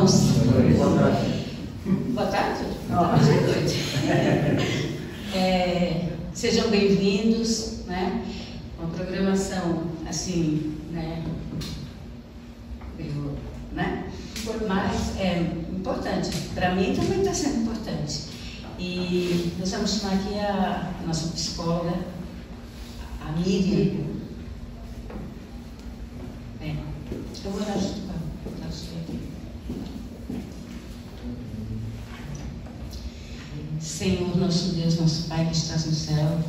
irmãos. Boa tarde. Boa noite. Sejam bem-vindos, né? Uma programação assim, né? Mas é importante. Para mim também está sendo importante. E nós vamos chamar aqui a nossa psicóloga, a Miriam. Eu vou orar junto com a aqui. Senhor, nosso Deus, nosso Pai que estás no céu,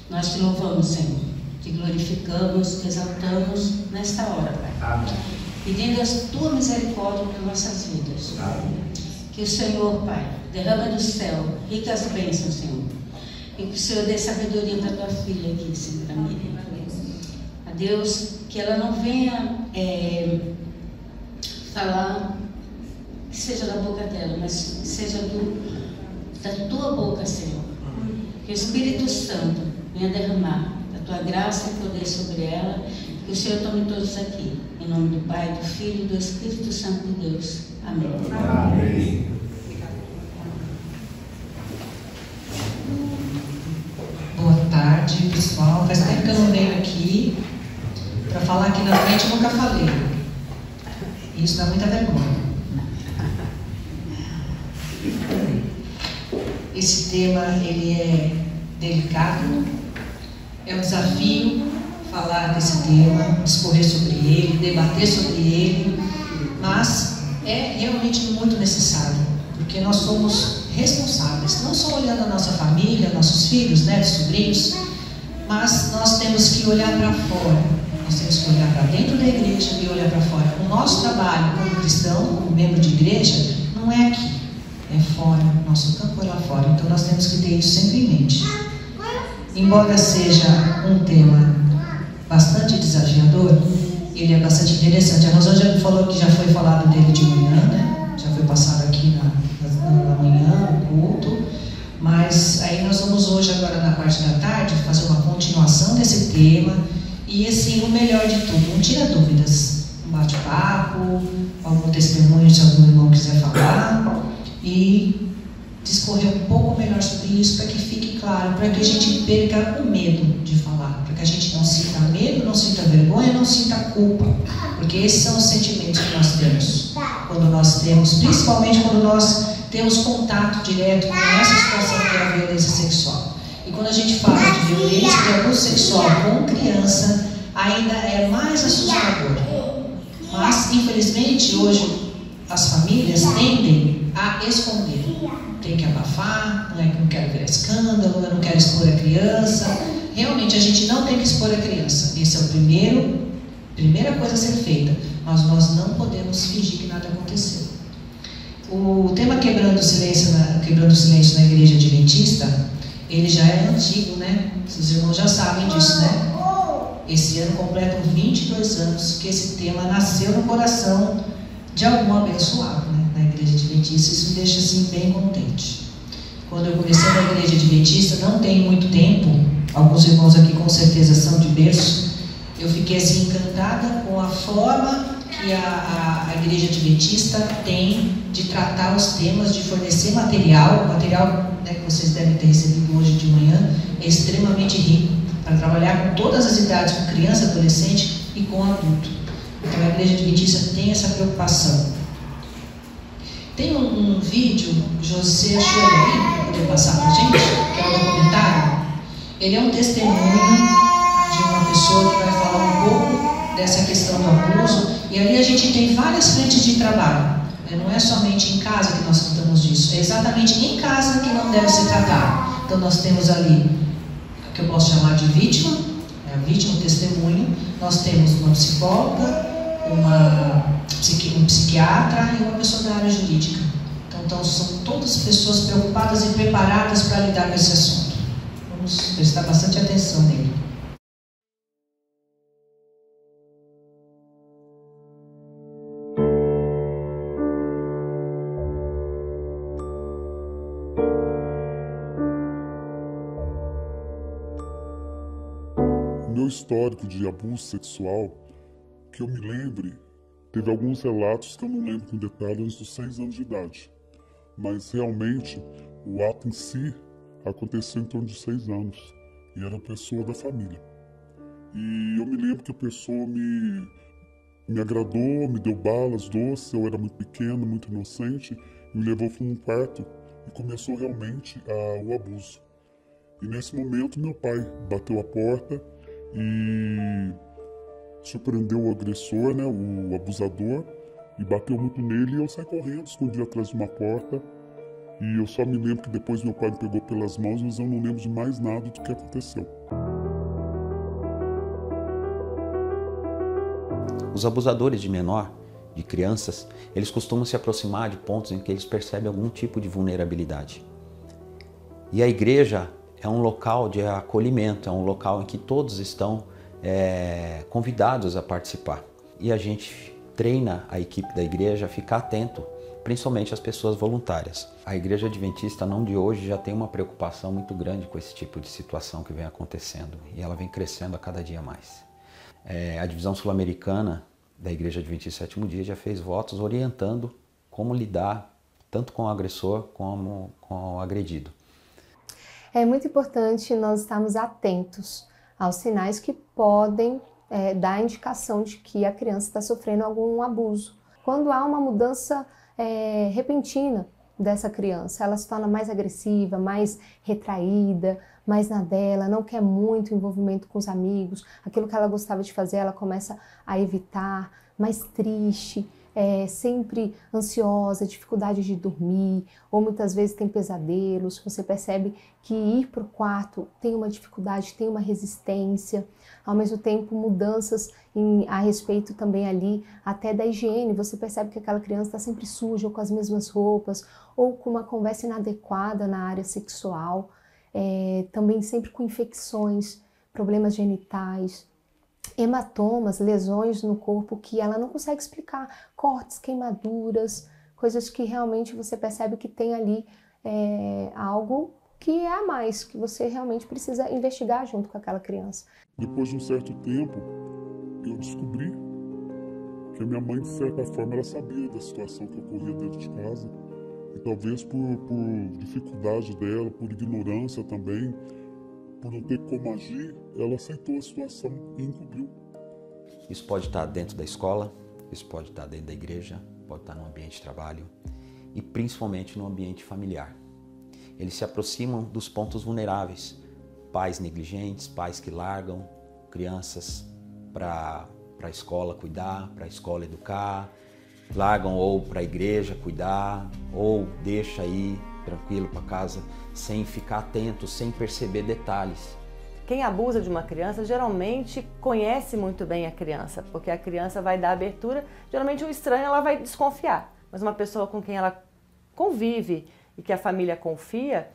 nós te louvamos, Senhor, te glorificamos, te exaltamos nesta hora, Pai. Amém. Pedindo a tua misericórdia para nossas vidas. Amém. Que o Senhor, Pai, derrama do céu ricas bênçãos, Senhor. E que o Senhor dê sabedoria para tua filha aqui, Senhor, a Miriam. A Deus, que ela não venha falar que seja da boca dela, mas que seja da tua boca, Senhor. Que o Espírito Santo venha derramar a tua graça e poder sobre ela. Que o Senhor tome todos aqui. Em nome do Pai, do Filho e do Espírito Santo de Deus. Amém. Amém. Boa tarde, pessoal. Faz tempo que eu não venho aqui para falar aqui na frente, eu nunca falei. Isso dá muita vergonha. Esse tema, ele é delicado, é um desafio falar desse tema, discorrer sobre ele, debater sobre ele, mas é realmente muito necessário, porque nós somos responsáveis, não só olhando a nossa família, nossos filhos, netos, sobrinhos, mas nós temos que olhar para fora, nós temos que olhar para dentro da igreja e olhar para fora. O nosso trabalho como cristão, como membro de igreja, não é aqui, é fora, nosso campo é lá fora, então nós temos que ter isso sempre em mente. Embora seja um tema bastante desafiador, ele é bastante interessante. A Rosângela falou que já foi falado dele de manhã, né? Já foi passado aqui na manhã, no culto, mas aí nós vamos hoje, agora na parte da tarde, fazer uma continuação desse tema e assim, o melhor de tudo, não tira dúvidas, um bate-papo, algum testemunho se algum irmão quiser falar e discorrer um pouco melhor sobre isso para que fique claro, para que a gente perca o medo de falar, para que a gente não sinta medo, não sinta vergonha, não sinta culpa, porque esses são os sentimentos que nós temos quando nós temos, principalmente quando nós temos contato direto com essa situação que é a violência sexual. E quando a gente fala de violência de abuso sexual com criança, ainda é mais assustador. Mas, infelizmente, hoje as famílias tendem a esconder. Tem que abafar, não quero ver escândalo, eu não quero expor a criança. Realmente, a gente não tem que expor a criança. Esse é o primeira coisa a ser feita. Mas nós não podemos fingir que nada aconteceu. O tema quebrando o silêncio na igreja adventista, ele já é antigo, né? Os irmãos já sabem disso, né? Esse ano completam 22 anos que esse tema nasceu no coração de algum abençoado, né? Na igreja adventista. Isso me deixa assim bem contente. Quando eu comecei na igreja adventista, não tem muito tempo, alguns irmãos aqui com certeza são de berço, eu fiquei assim encantada com a forma que a igreja adventista tem de tratar os temas, de fornecer material, né, que vocês devem ter recebido hoje de manhã, é extremamente rico, para trabalhar com todas as idades, com criança, adolescente e com adulto. Então a igreja adventista tem essa preocupação. Tem um vídeo, José achou ele aí, para poder passar para a gente, que é um documentário. Ele é um testemunho de uma pessoa que vai falar um pouco dessa questão do abuso, e ali a gente tem várias frentes de trabalho. Não é somente em casa que nós tratamos disso, é exatamente em casa que não deve se tratar. Então nós temos ali, o que eu posso chamar de vítima, é a vítima, o testemunho. Nós temos uma psicóloga, um psiquiatra e uma pessoa da área jurídica. Então são todas pessoas preocupadas e preparadas para lidar com esse assunto. Vamos prestar bastante atenção nele. O meu histórico de abuso sexual, que eu me lembre, Teve alguns relatos que eu não lembro com detalhes dos 6 anos de idade, mas realmente o ato em si aconteceu em torno de 6 anos e era pessoa da família. E eu me lembro que a pessoa me agradou, me deu balas, doces, eu era muito pequeno, muito inocente, me levou para um quarto e começou realmente o abuso. E nesse momento meu pai bateu a porta e surpreendeu o agressor, né, o abusador, e bateu muito nele e eu saí correndo, escondi atrás de uma porta. E eu só me lembro que depois meu pai me pegou pelas mãos, mas eu não lembro de mais nada do que aconteceu. Os abusadores de menor, de crianças, eles costumam se aproximar de pontos em que eles percebem algum tipo de vulnerabilidade. E a igreja é um local de acolhimento, é um local em que todos estão convidados a participar. E a gente treina a equipe da igreja a ficar atento, principalmente as pessoas voluntárias. A Igreja Adventista, não de hoje, já tem uma preocupação muito grande com esse tipo de situação que vem acontecendo e ela vem crescendo a cada dia mais. A Divisão Sul-Americana da Igreja Adventista Sétimo Dia já fez votos orientando como lidar tanto com o agressor como com o agredido. É muito importante nós estarmos atentos aos sinais que podem dar a indicação de que a criança está sofrendo algum abuso. Quando há uma mudança repentina dessa criança, ela se torna mais agressiva, mais retraída, mais na dela, não quer muito envolvimento com os amigos, aquilo que ela gostava de fazer ela começa a evitar, mais triste, sempre ansiosa, dificuldade de dormir, ou muitas vezes tem pesadelos. Você percebe que ir para o quarto tem uma dificuldade, tem uma resistência, ao mesmo tempo mudanças a respeito também ali até da higiene. Você percebe que aquela criança está sempre suja, ou com as mesmas roupas, ou com uma conversa inadequada na área sexual, também sempre com infecções, problemas genitais, hematomas, lesões no corpo que ela não consegue explicar, cortes, queimaduras, coisas que realmente você percebe que tem ali algo que é a mais, que você realmente precisa investigar junto com aquela criança. Depois de um certo tempo, eu descobri que a minha mãe, de certa forma, ela sabia da situação que ocorria dentro de casa. E talvez por dificuldade dela, por ignorância também, por não ter como agir, ela aceitou a situação e encobriu. Isso pode estar dentro da escola, isso pode estar dentro da igreja, pode estar no ambiente de trabalho e principalmente no ambiente familiar. Eles se aproximam dos pontos vulneráveis, pais negligentes, pais que largam crianças para a escola cuidar, para a escola educar, largam ou para a igreja cuidar, ou deixa ir tranquilo para casa, sem ficar atento, sem perceber detalhes. Quem abusa de uma criança geralmente conhece muito bem a criança, porque a criança vai dar abertura, geralmente o estranho ela vai desconfiar, mas uma pessoa com quem ela convive e que a família confia,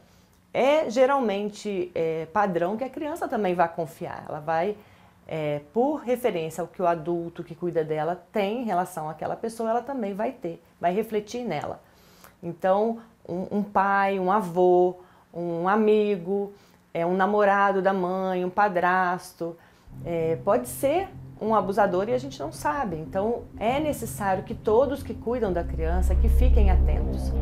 geralmente padrão que a criança também vai confiar. Ela vai, por referência ao que o adulto que cuida dela tem em relação àquela pessoa, ela também vai ter, vai refletir nela. Então, um pai, um avô, um amigo, um namorado da mãe, um padrasto, pode ser um abusador e a gente não sabe. Então, é necessário que todos que cuidam da criança que fiquem atentos.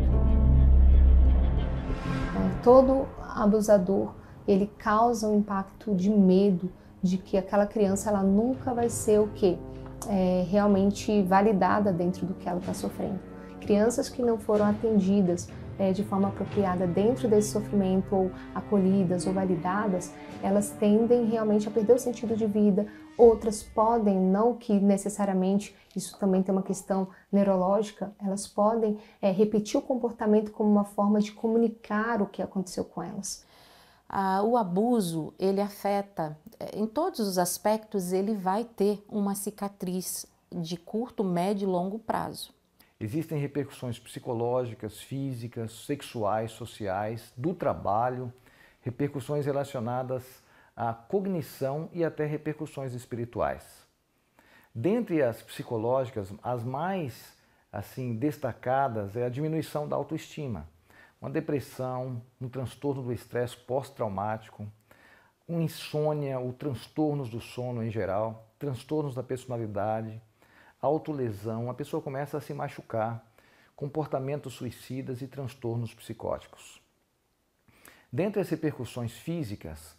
Todo abusador, ele causa um impacto de medo de que aquela criança ela nunca vai ser o quê? Realmente validada dentro do que ela está sofrendo. Crianças que não foram atendidas de forma apropriada dentro desse sofrimento, ou acolhidas ou validadas, elas tendem realmente a perder o sentido de vida. Outras podem, não que necessariamente, isso também tem uma questão neurológica, elas podem repetir o comportamento como uma forma de comunicar o que aconteceu com elas. O abuso, ele afeta, em todos os aspectos, ele vai ter uma cicatriz de curto, médio e longo prazo. Existem repercussões psicológicas, físicas, sexuais, sociais, do trabalho, repercussões relacionadas à cognição e até repercussões espirituais. Dentre as psicológicas, as mais destacadas é a diminuição da autoestima, uma depressão, um transtorno do estresse pós-traumático, uma insônia ou transtornos do sono em geral, transtornos da personalidade, autolesão, a pessoa começa a se machucar, comportamentos suicidas e transtornos psicóticos. Dentre as repercussões físicas,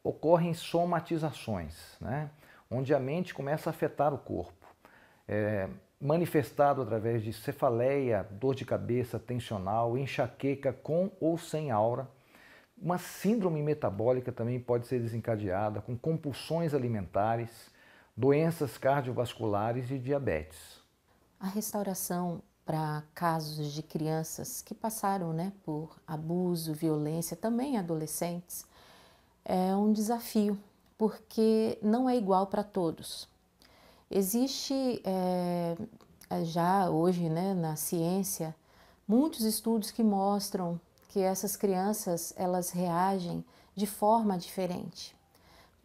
ocorrem somatizações, né? Onde a mente começa a afetar o corpo, manifestado através de cefaleia, dor de cabeça tensional, enxaqueca com ou sem aura. Uma síndrome metabólica também pode ser desencadeada com compulsões alimentares, doenças cardiovasculares e diabetes. A restauração para casos de crianças que passaram, né, por abuso, violência, também adolescentes, é um desafio, porque não é igual para todos. Existe já hoje, né, na ciência, muitos estudos que mostram que essas crianças elas reagem de forma diferente.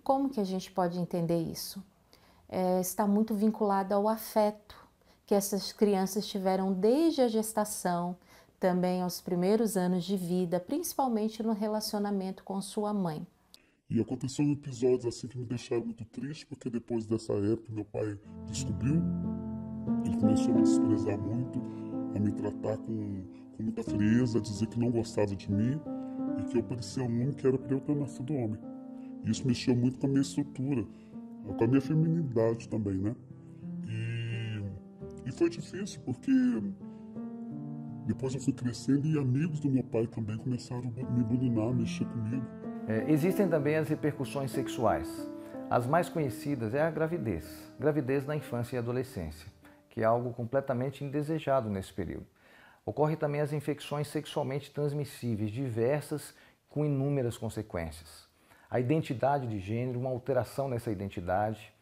Como que a gente pode entender isso? Está muito vinculado ao afeto que essas crianças tiveram desde a gestação, também aos primeiros anos de vida, principalmente no relacionamento com sua mãe. E aconteceram episódios assim que me deixaram muito triste, porque depois dessa época meu pai descobriu, ele começou a me desprezar muito, a me tratar com muita frieza, a dizer que não gostava de mim e que eu parecia um homem que era para eu ter nascido homem. E isso mexeu muito com a minha estrutura, com a minha feminilidade também, né? E foi difícil, porque depois eu fui crescendo e amigos do meu pai também começaram a me bulinar, a mexer comigo. Existem também as repercussões sexuais. As mais conhecidas é a gravidez na infância e adolescência, que é algo completamente indesejado nesse período. Ocorre também as infecções sexualmente transmissíveis, diversas, com inúmeras consequências. A identidade de gênero, uma alteração nessa identidade,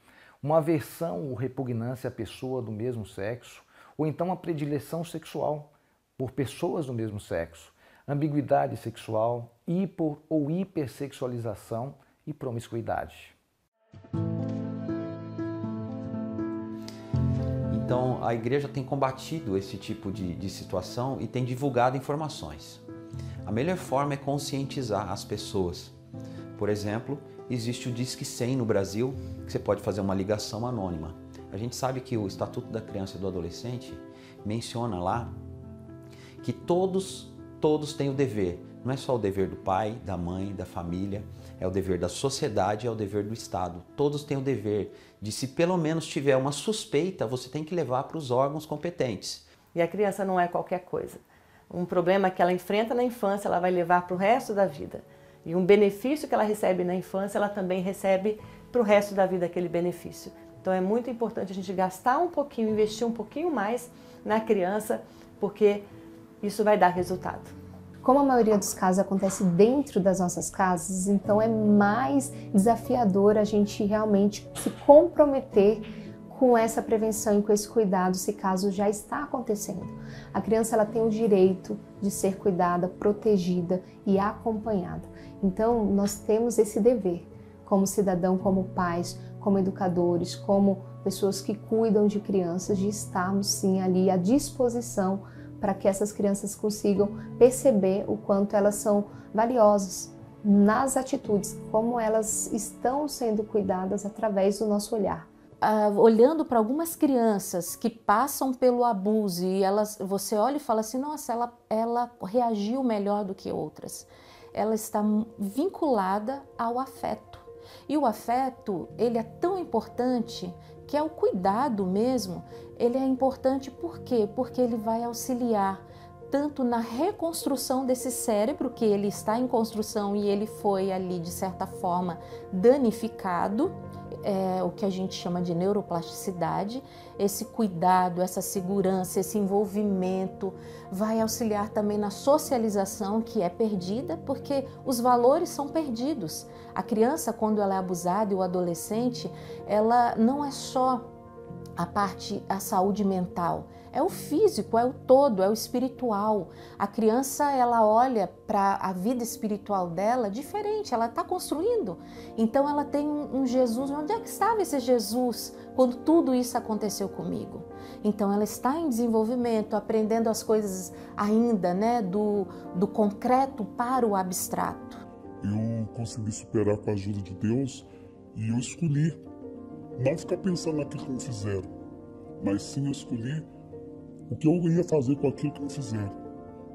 uma aversão ou repugnância à pessoa do mesmo sexo, ou então a predileção sexual por pessoas do mesmo sexo, ambiguidade sexual, hipo ou hipersexualização e promiscuidade. Então, a igreja tem combatido esse tipo de situação e tem divulgado informações. A melhor forma é conscientizar as pessoas. Por exemplo, existe o Disque 100 no Brasil, que você pode fazer uma ligação anônima. A gente sabe que o Estatuto da Criança e do Adolescente menciona lá que todos têm o dever. Não é só o dever do pai, da mãe, da família, é o dever da sociedade, é o dever do Estado. Todos têm o dever de, se pelo menos tiver uma suspeita, você tem que levar para os órgãos competentes. E a criança não é qualquer coisa. Um problema que ela enfrenta na infância, ela vai levar para o resto da vida. E um benefício que ela recebe na infância, ela também recebe para o resto da vida aquele benefício. Então é muito importante a gente gastar um pouquinho, investir um pouquinho mais na criança, porque isso vai dar resultado. Como a maioria dos casos acontece dentro das nossas casas, então é mais desafiador a gente realmente se comprometer com essa prevenção e com esse cuidado, se caso já está acontecendo. A criança ela tem o direito de ser cuidada, protegida e acompanhada. Então nós temos esse dever, como cidadão, como pais, como educadores, como pessoas que cuidam de crianças, de estarmos sim ali à disposição para que essas crianças consigam perceber o quanto elas são valiosas nas atitudes, como elas estão sendo cuidadas através do nosso olhar. Olhando para algumas crianças que passam pelo abuso e você olha e fala assim, nossa, ela reagiu melhor do que outras. Ela está vinculada ao afeto. E o afeto, ele é tão importante que é o cuidado mesmo. Ele é importante por quê? Porque ele vai auxiliar tanto na reconstrução desse cérebro, que ele está em construção e ele foi ali, de certa forma, danificado, o que a gente chama de neuroplasticidade. Esse cuidado, essa segurança, esse envolvimento vai auxiliar também na socialização, que é perdida, porque os valores são perdidos. A criança, quando ela é abusada, e o adolescente, ela não é só a saúde mental, é o físico, é o todo, é o espiritual. A criança, ela olha para a vida espiritual dela diferente, ela está construindo. Então ela tem um Jesus. Onde é que estava esse Jesus quando tudo isso aconteceu comigo? Então ela está em desenvolvimento, aprendendo as coisas ainda, né, do concreto para o abstrato. Eu consegui superar com a ajuda de Deus e eu escolhi não ficar pensando naquilo que me fizeram. mas sim eu escolhi o que eu ia fazer com aquilo que me fizeram.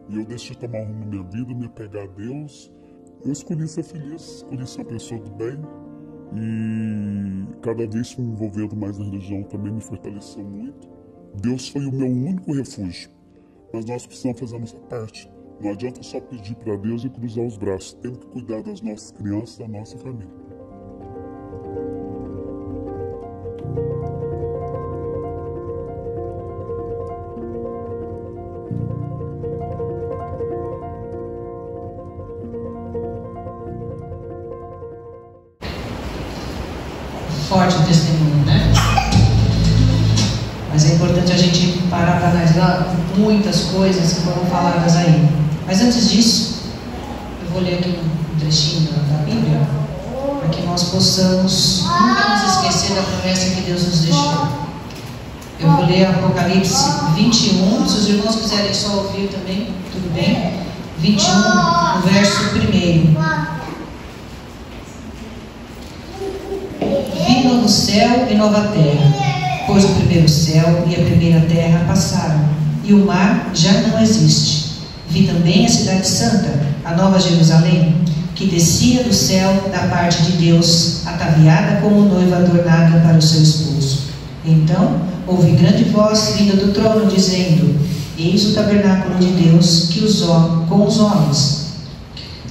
E eu deixei tomar rumo na minha vida, me apegar a Deus. Eu escolhi ser feliz, escolhi ser uma pessoa do bem. E cada vez me envolvendo mais na religião também me fortaleceu muito. Deus foi o meu único refúgio, mas nós precisamos fazer a nossa parte. Não adianta só pedir para Deus e cruzar os braços. Temos que cuidar das nossas crianças, da nossa família. Forte o testemunho, né? Mas é importante a gente parar para analisar muitas coisas que foram faladas aí. Mas antes disso, eu vou ler aqui um trechinho da Bíblia, para que nós possamos nunca nos esquecer da promessa que Deus nos deixou. Eu vou ler Apocalipse 21, se os irmãos quiserem só ouvir também, tudo bem? 21, no verso 1. Vi novo céu e nova terra, pois o primeiro céu e a primeira terra passaram, e o mar já não existe. Vi também a cidade santa, a nova Jerusalém, que descia do céu da parte de Deus, ataviada como noiva adornada para o seu esposo. Então ouvi grande voz vinda do trono, dizendo: Eis o tabernáculo de Deus que com os homens.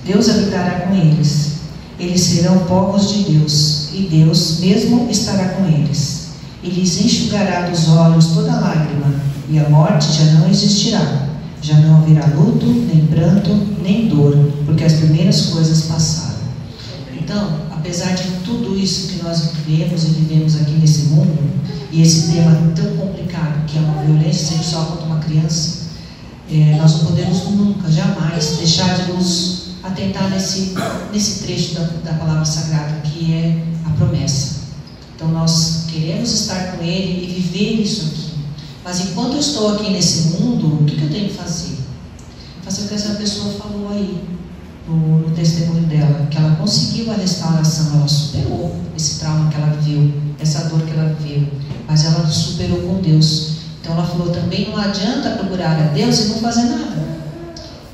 Deus habitará com eles. Eles serão povos de Deus, e Deus mesmo estará com eles. E lhes enxugará dos olhos toda lágrima, e a morte já não existirá. Já não haverá luto, nem pranto, nem dor, porque as primeiras coisas passaram. Então, apesar de tudo isso que nós vivemos e vivemos aqui nesse mundo, e esse tema tão complicado, que é uma violência sexual contra uma criança, nós não podemos nunca, jamais, deixar de nos atentar nesse trecho da palavra sagrada, que é a promessa. Então nós queremos estar com Ele e viver isso aqui. Mas enquanto eu estou aqui nesse mundo, o que eu tenho que fazer? Fazer o que essa pessoa falou aí, no testemunho dela, que ela conseguiu a restauração, ela superou esse trauma que ela viveu, essa dor que ela viveu, mas ela superou com Deus. Então ela falou também, não adianta procurar a Deus e não fazer nada.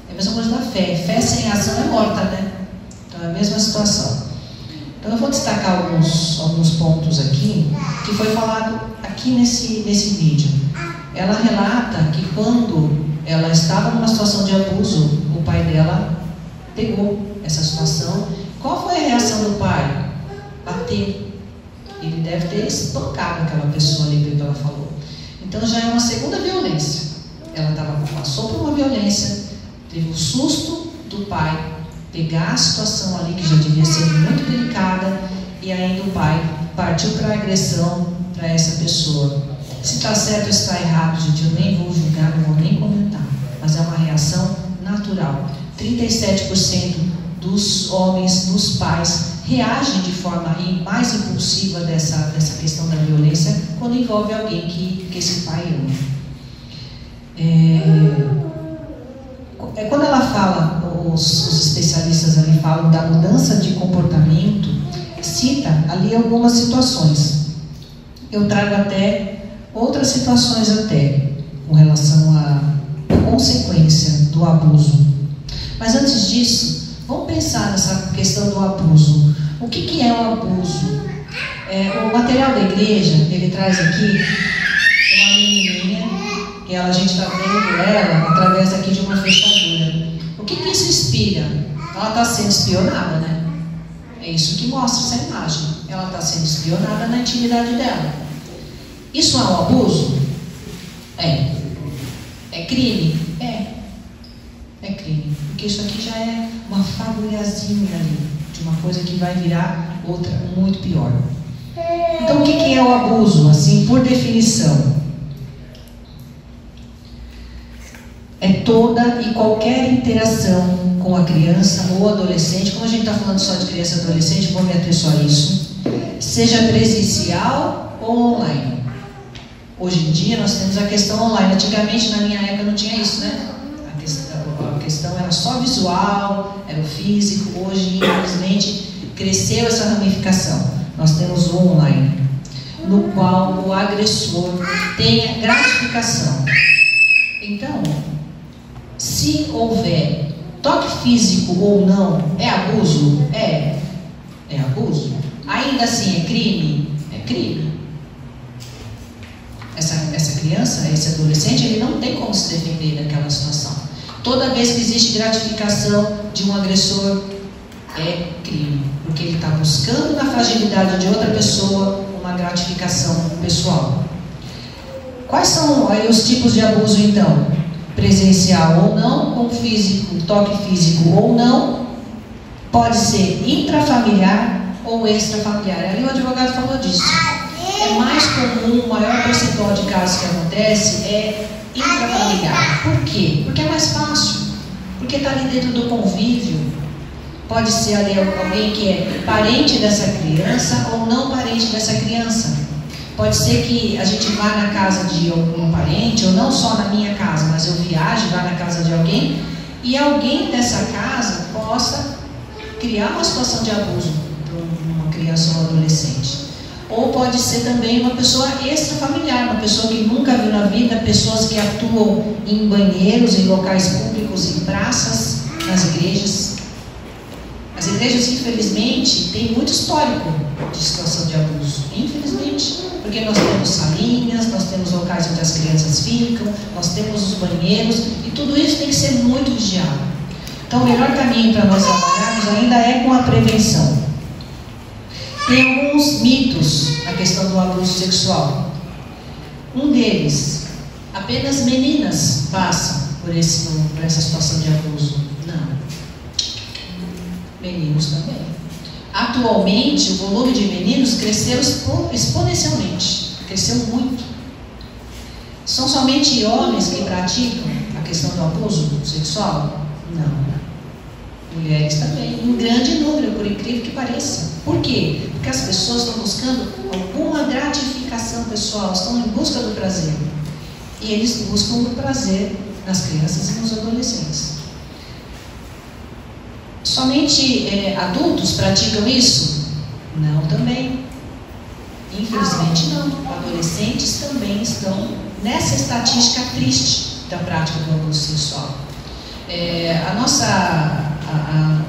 É a mesma coisa da fé. Fé sem ação é morta, né? Então é a mesma situação. Então eu vou destacar alguns pontos aqui, que foi falado aqui nesse vídeo. Ela relata que quando ela estava numa situação de abuso, o pai dela pegou essa situação. Qual foi a reação do pai? Bater. Ele deve ter espancado aquela pessoa ali, pelo que ela falou. Então já é uma segunda violência. Ela passou por uma violência, teve o susto do pai pegar a situação ali, que já devia ser muito delicada, e ainda o pai partiu para a agressão para essa pessoa. Se está certo ou está errado, gente, eu nem vou julgar, não vou nem comentar, mas é uma reação natural. 37% dos homens, dos pais, reagem de forma mais impulsiva dessa questão da violência quando envolve alguém que esse pai ama. Quando ela fala, os especialistas ali falam da mudança de comportamento, cita ali algumas situações. Eu trago até outras situações com relação à consequência do abuso. Mas antes disso, vamos pensar nessa questão do abuso. O que é o abuso? O material da igreja, ele traz aqui uma menininha, que a gente está vendo ela através aqui de uma fechadura. O que isso inspira? Ela está sendo espionada, né? É isso que mostra essa imagem. Ela está sendo espionada na intimidade dela. Isso é um abuso? É crime? É crime. Porque isso aqui já é uma fagulhazinha ali, de uma coisa que vai virar outra muito pior. Então o que é o abuso? Assim, por definição, é toda e qualquer interação com a criança ou adolescente. Como a gente está falando só de criança e adolescente, vou me ater só a isso, seja presencial ou online. Hoje em dia nós temos a questão online. Antigamente, na minha época, não tinha isso, né? A questão era só visual, era o físico. Hoje, infelizmente, cresceu essa ramificação. Nós temos o online. no qual o agressor tenha gratificação. Então, se houver toque físico ou não, é abuso? É abuso. Ainda assim, é crime? É crime. Essa criança, esse adolescente, ele não tem como se defender daquela situação. Toda vez que existe gratificação de um agressor, é crime. Porque ele está buscando na fragilidade de outra pessoa uma gratificação pessoal. Quais são aí os tipos de abuso, então? Presencial ou não, com físico, toque físico ou não, pode ser intrafamiliar ou extrafamiliar. Ali o advogado falou disso. É mais comum, o maior percentual de casos que acontece é intrafamiliar. Por quê? Porque é mais fácil. Porque está ali dentro do convívio. Pode ser ali alguém que é parente dessa criança ou não parente dessa criança. Pode ser que a gente vá na casa de algum parente, ou não só na minha casa, mas eu viaje, vá na casa de alguém, e alguém dessa casa possa criar uma situação de abuso para uma criança ou um adolescente. Ou pode ser também uma pessoa extrafamiliar, uma pessoa que nunca viu na vida, pessoas que atuam em banheiros, em locais públicos, em praças, nas igrejas. As igrejas, infelizmente, têm muito histórico de situação de abuso, infelizmente, porque nós temos salinhas, nós temos locais onde as crianças ficam, nós temos os banheiros, e tudo isso tem que ser muito vigiado. Então, o melhor caminho para nós trabalharmos ainda é com a prevenção. Tem alguns mitos na questão do abuso sexual. Um deles, apenas meninas passam por essa situação de abuso. Não. Meninos também. Atualmente, o volume de meninos cresceu exponencialmente. Cresceu muito. São somente homens que praticam a questão do abuso sexual? Não. Mulheres também. Um grande número, por incrível que pareça. Por quê? Porque as pessoas estão buscando alguma gratificação pessoal, estão em busca do prazer. E eles buscam o prazer nas crianças e nos adolescentes. Somente adultos praticam isso? Não, também. Infelizmente não. Adolescentes também estão nessa estatística triste da prática do abuso sexual.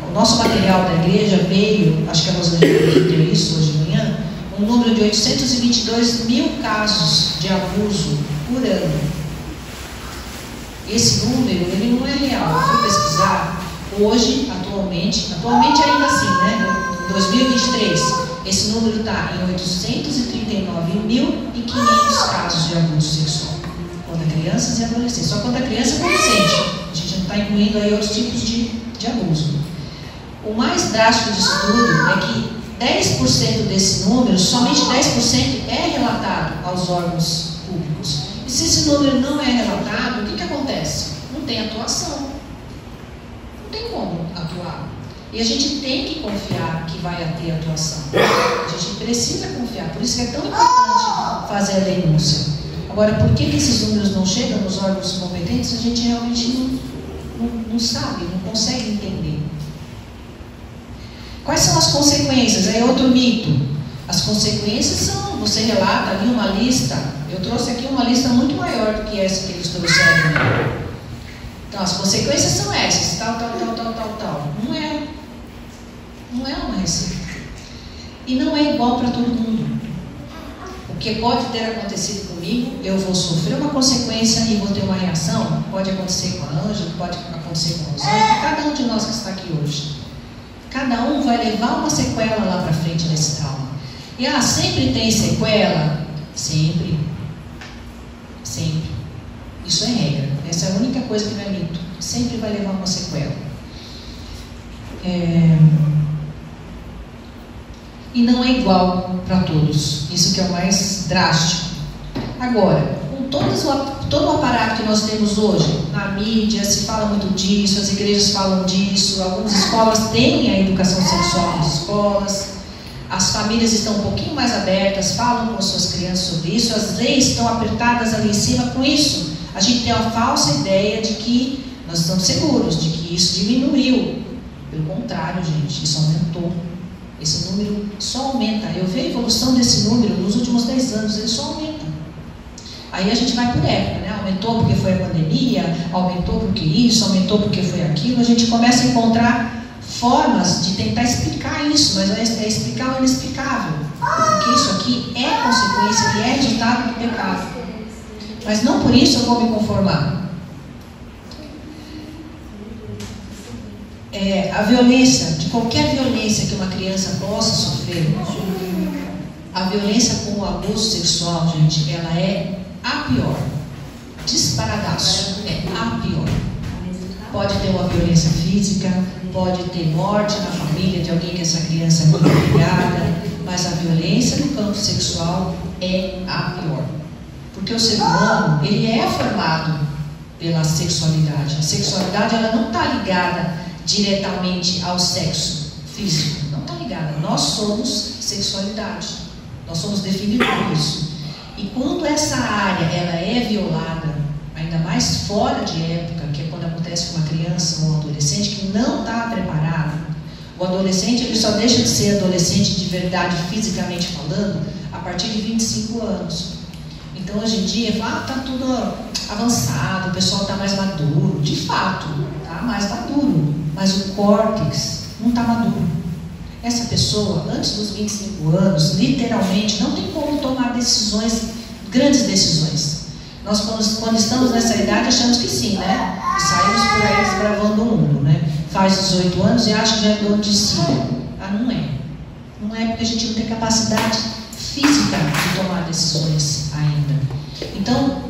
O nosso material da igreja veio, acho que a Rosângela deu isso hoje de manhã, um número de 822 mil casos de abuso por ano. Esse número, ele não é real. Eu fui pesquisar. Hoje, atualmente ainda assim, né? Em 2023, esse número está em 839.500 casos de abuso sexual contra crianças e adolescentes. Só contra criança e adolescente. A gente não está incluindo aí outros tipos de abuso. O mais drástico disso tudo é que 10% desse número, somente 10% é relatado aos órgãos públicos. E se esse número não é relatado, o que acontece? Não tem atuação. Não tem como atuar. E a gente tem que confiar que vai ter atuação. A gente precisa confiar. Por isso que é tão importante fazer a denúncia. Agora, por que esses números não chegam nos órgãos competentes, a gente realmente não sabe, não consegue entender. Quais são as consequências? É outro mito. As consequências são, você relata ali uma lista, eu trouxe aqui uma lista muito maior do que essa que eles trouxeram. Então, as consequências são essas, tal. Não é uma receita. E não é igual para todo mundo. O que pode ter acontecido comigo, eu vou sofrer uma consequência e vou ter uma reação. Pode acontecer com a Ângela, pode acontecer com a Rosângela, cada um de nós que está aqui hoje. Cada um vai levar uma sequela lá para frente desse trauma. E sempre tem sequela? Sempre. Sempre. Isso é regra. Essa é a única coisa que não é mito. Sempre vai levar uma sequela. E não é igual para todos. Isso que é o mais drástico. Agora, com todo o aparato que nós temos hoje, na mídia se fala muito disso, as igrejas falam disso, algumas escolas têm a educação sexual nas escolas, as famílias estão um pouquinho mais abertas, falam com suas crianças sobre isso, as leis estão apertadas ali em cima. Com isso, a gente tem uma falsa ideia de que nós estamos seguros, de que isso diminuiu. Pelo contrário, gente, isso aumentou. Esse número só aumenta. Eu vejo a evolução desse número nos últimos 10 anos, ele só aumenta. Aí a gente vai por época, né? Aumentou porque foi a pandemia, aumentou porque isso, aumentou porque foi aquilo. A gente começa a encontrar formas de tentar explicar isso, mas é explicar o inexplicável. Porque isso aqui é consequência e é resultado do pecado. Mas não por isso eu vou me conformar. A violência, de qualquer violência que uma criança possa sofrer, a violência com o abuso sexual, gente, ela é a pior. Disparadaço, é a pior. Pode ter uma violência física, pode ter morte na família de alguém que essa criança é muito ligada, mas a violência no campo sexual é a pior. Porque o ser humano, ele é formado pela sexualidade. A sexualidade, ela não está ligada diretamente ao sexo físico, não está ligada. Nós somos sexualidade, nós somos definidos por isso. E quando essa área ela é violada, ainda mais fora de época, que é quando acontece com uma criança ou um adolescente que não está preparado, o adolescente ele só deixa de ser adolescente de verdade, fisicamente falando, a partir de 25 anos. Então hoje em dia, está tudo avançado, o pessoal está mais maduro, de fato, está mais maduro. Mas o córtex não está maduro. Essa pessoa, antes dos 25 anos, literalmente, não tem como tomar decisões, grandes decisões. Nós, quando estamos nessa idade, achamos que sim, né? E saímos por aí desbravando o mundo, né? Faz 18 anos e acha que já é dono de si. Ah, não é. Não é porque a gente não tem capacidade física de tomar decisões ainda. Então,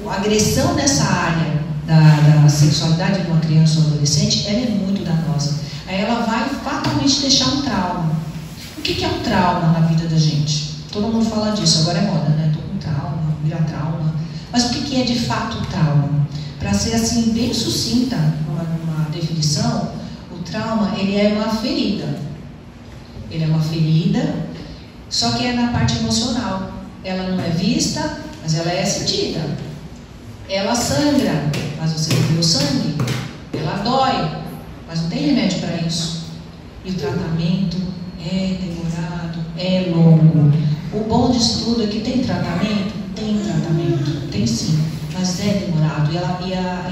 a agressão nessa área da sexualidade de uma criança ou adolescente, ela é muito danosa. Aí ela vai fatalmente deixar um trauma. O que é um trauma na vida da gente? Todo mundo fala disso, agora é moda, né? Estou com trauma, vira trauma. Mas o que é de fato o trauma? Para ser assim, bem sucinta, numa definição, o trauma, ele é uma ferida. Ele é uma ferida, só que é na parte emocional. Ela não é vista, mas ela é sentida. Ela sangra, mas você não vê o sangue. Ela dói, mas não tem remédio para isso. E o tratamento é demorado, é longo. O bom disso tudo é que tem tratamento? Tem tratamento, tem sim, mas é demorado.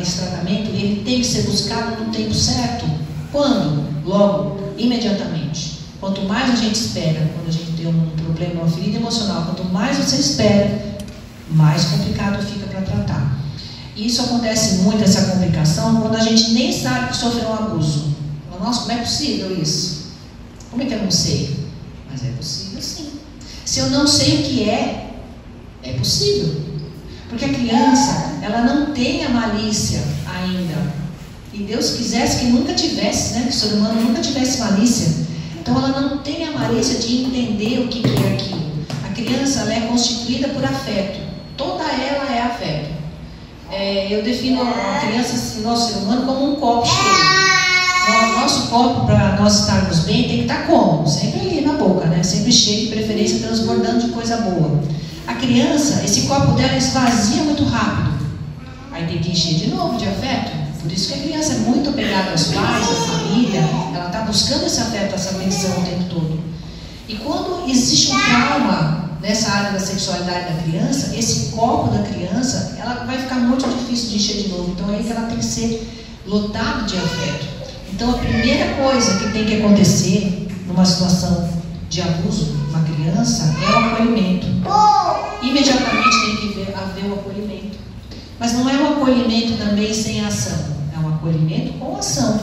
Esse tratamento ele tem que ser buscado no tempo certo. Quando? Logo, imediatamente. Quanto mais a gente espera, quando a gente tem um problema, uma ferida emocional, quanto mais você espera, mais complicado fica para tratar. E isso acontece muito, essa complicação, quando a gente nem sabe que sofreu um abuso. Nossa, como é possível isso? Como é que eu não sei? Mas é possível sim. Se eu não sei o que é possível. Porque a criança, ela não tem a malícia ainda. E Deus quisesse que nunca tivesse, né? Que o ser humano nunca tivesse malícia. Então ela não tem a malícia de entender o que é aquilo. A criança, ela é constituída por afeto. Toda ela é afeto. Eu defino a criança, assim, nosso ser humano, como um copo cheio. Nosso copo, para nós estarmos bem, tem que estar como? Sempre ali na boca, né? Sempre cheio, de preferência transbordando de coisa boa. A criança, esse copo dela esvazia muito rápido. Aí tem que encher de novo de afeto. Por isso que a criança é muito apegada aos pais, à família. Ela está buscando esse afeto, essa atenção o tempo todo. E quando existe um trauma nessa área da sexualidade da criança, esse copo da criança, ela vai ficar muito difícil de encher de novo. Então é aí que ela tem que ser lotada de afeto. Então a primeira coisa que tem que acontecer numa situação de abuso de uma criança é o acolhimento. Imediatamente tem que haver o acolhimento. Mas não é um acolhimento também sem ação. É um acolhimento com ação.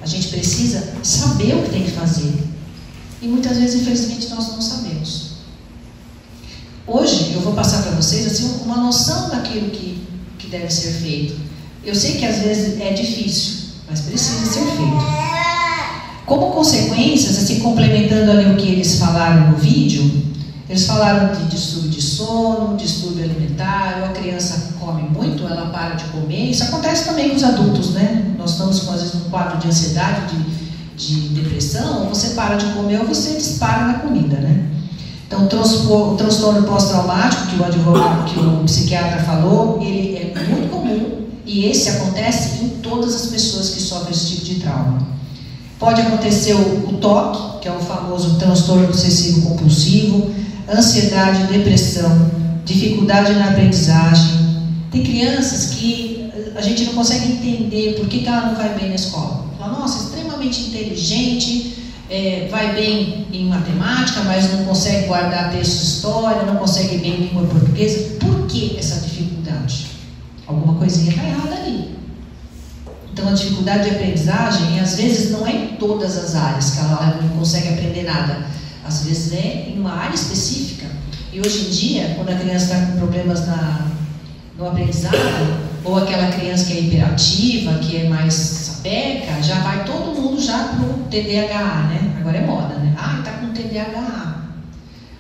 A gente precisa saber o que tem que fazer. E muitas vezes, infelizmente, nós não sabemos. Hoje eu vou passar para vocês assim, uma noção daquilo que deve ser feito. Eu sei que às vezes é difícil, mas precisa ser feito. Como consequências, assim, complementando ali o que eles falaram no vídeo, eles falaram de distúrbio de sono, distúrbio alimentar, a criança come muito, ela para de comer. Isso acontece também com os adultos, né? Nós estamos, às vezes, num quadro de ansiedade, de depressão, ou você para de comer ou você dispara na comida, né? Então, o transtorno pós-traumático, que o advogado, que o psiquiatra falou, ele é muito comum e esse acontece em todas as pessoas que sofrem esse tipo de trauma. Pode acontecer o TOC, que é o famoso transtorno obsessivo compulsivo, ansiedade, depressão, dificuldade na aprendizagem. Tem crianças que a gente não consegue entender por que ela não vai bem na escola. Fala, nossa, extremamente inteligente, vai bem em matemática, mas não consegue guardar texto de história, não consegue bem em língua portuguesa. Por que essa dificuldade? Alguma coisinha está errada ali. Então, a dificuldade de aprendizagem, às vezes, não é em todas as áreas que ela não consegue aprender nada. Às vezes é em uma área específica. E hoje em dia, quando a criança está com problemas no aprendizado, ou aquela criança que é hiperativa, que é mais sapeca, já vai todo mundo já pro TDAH, né? Agora é moda, né? Ah, está com TDAH.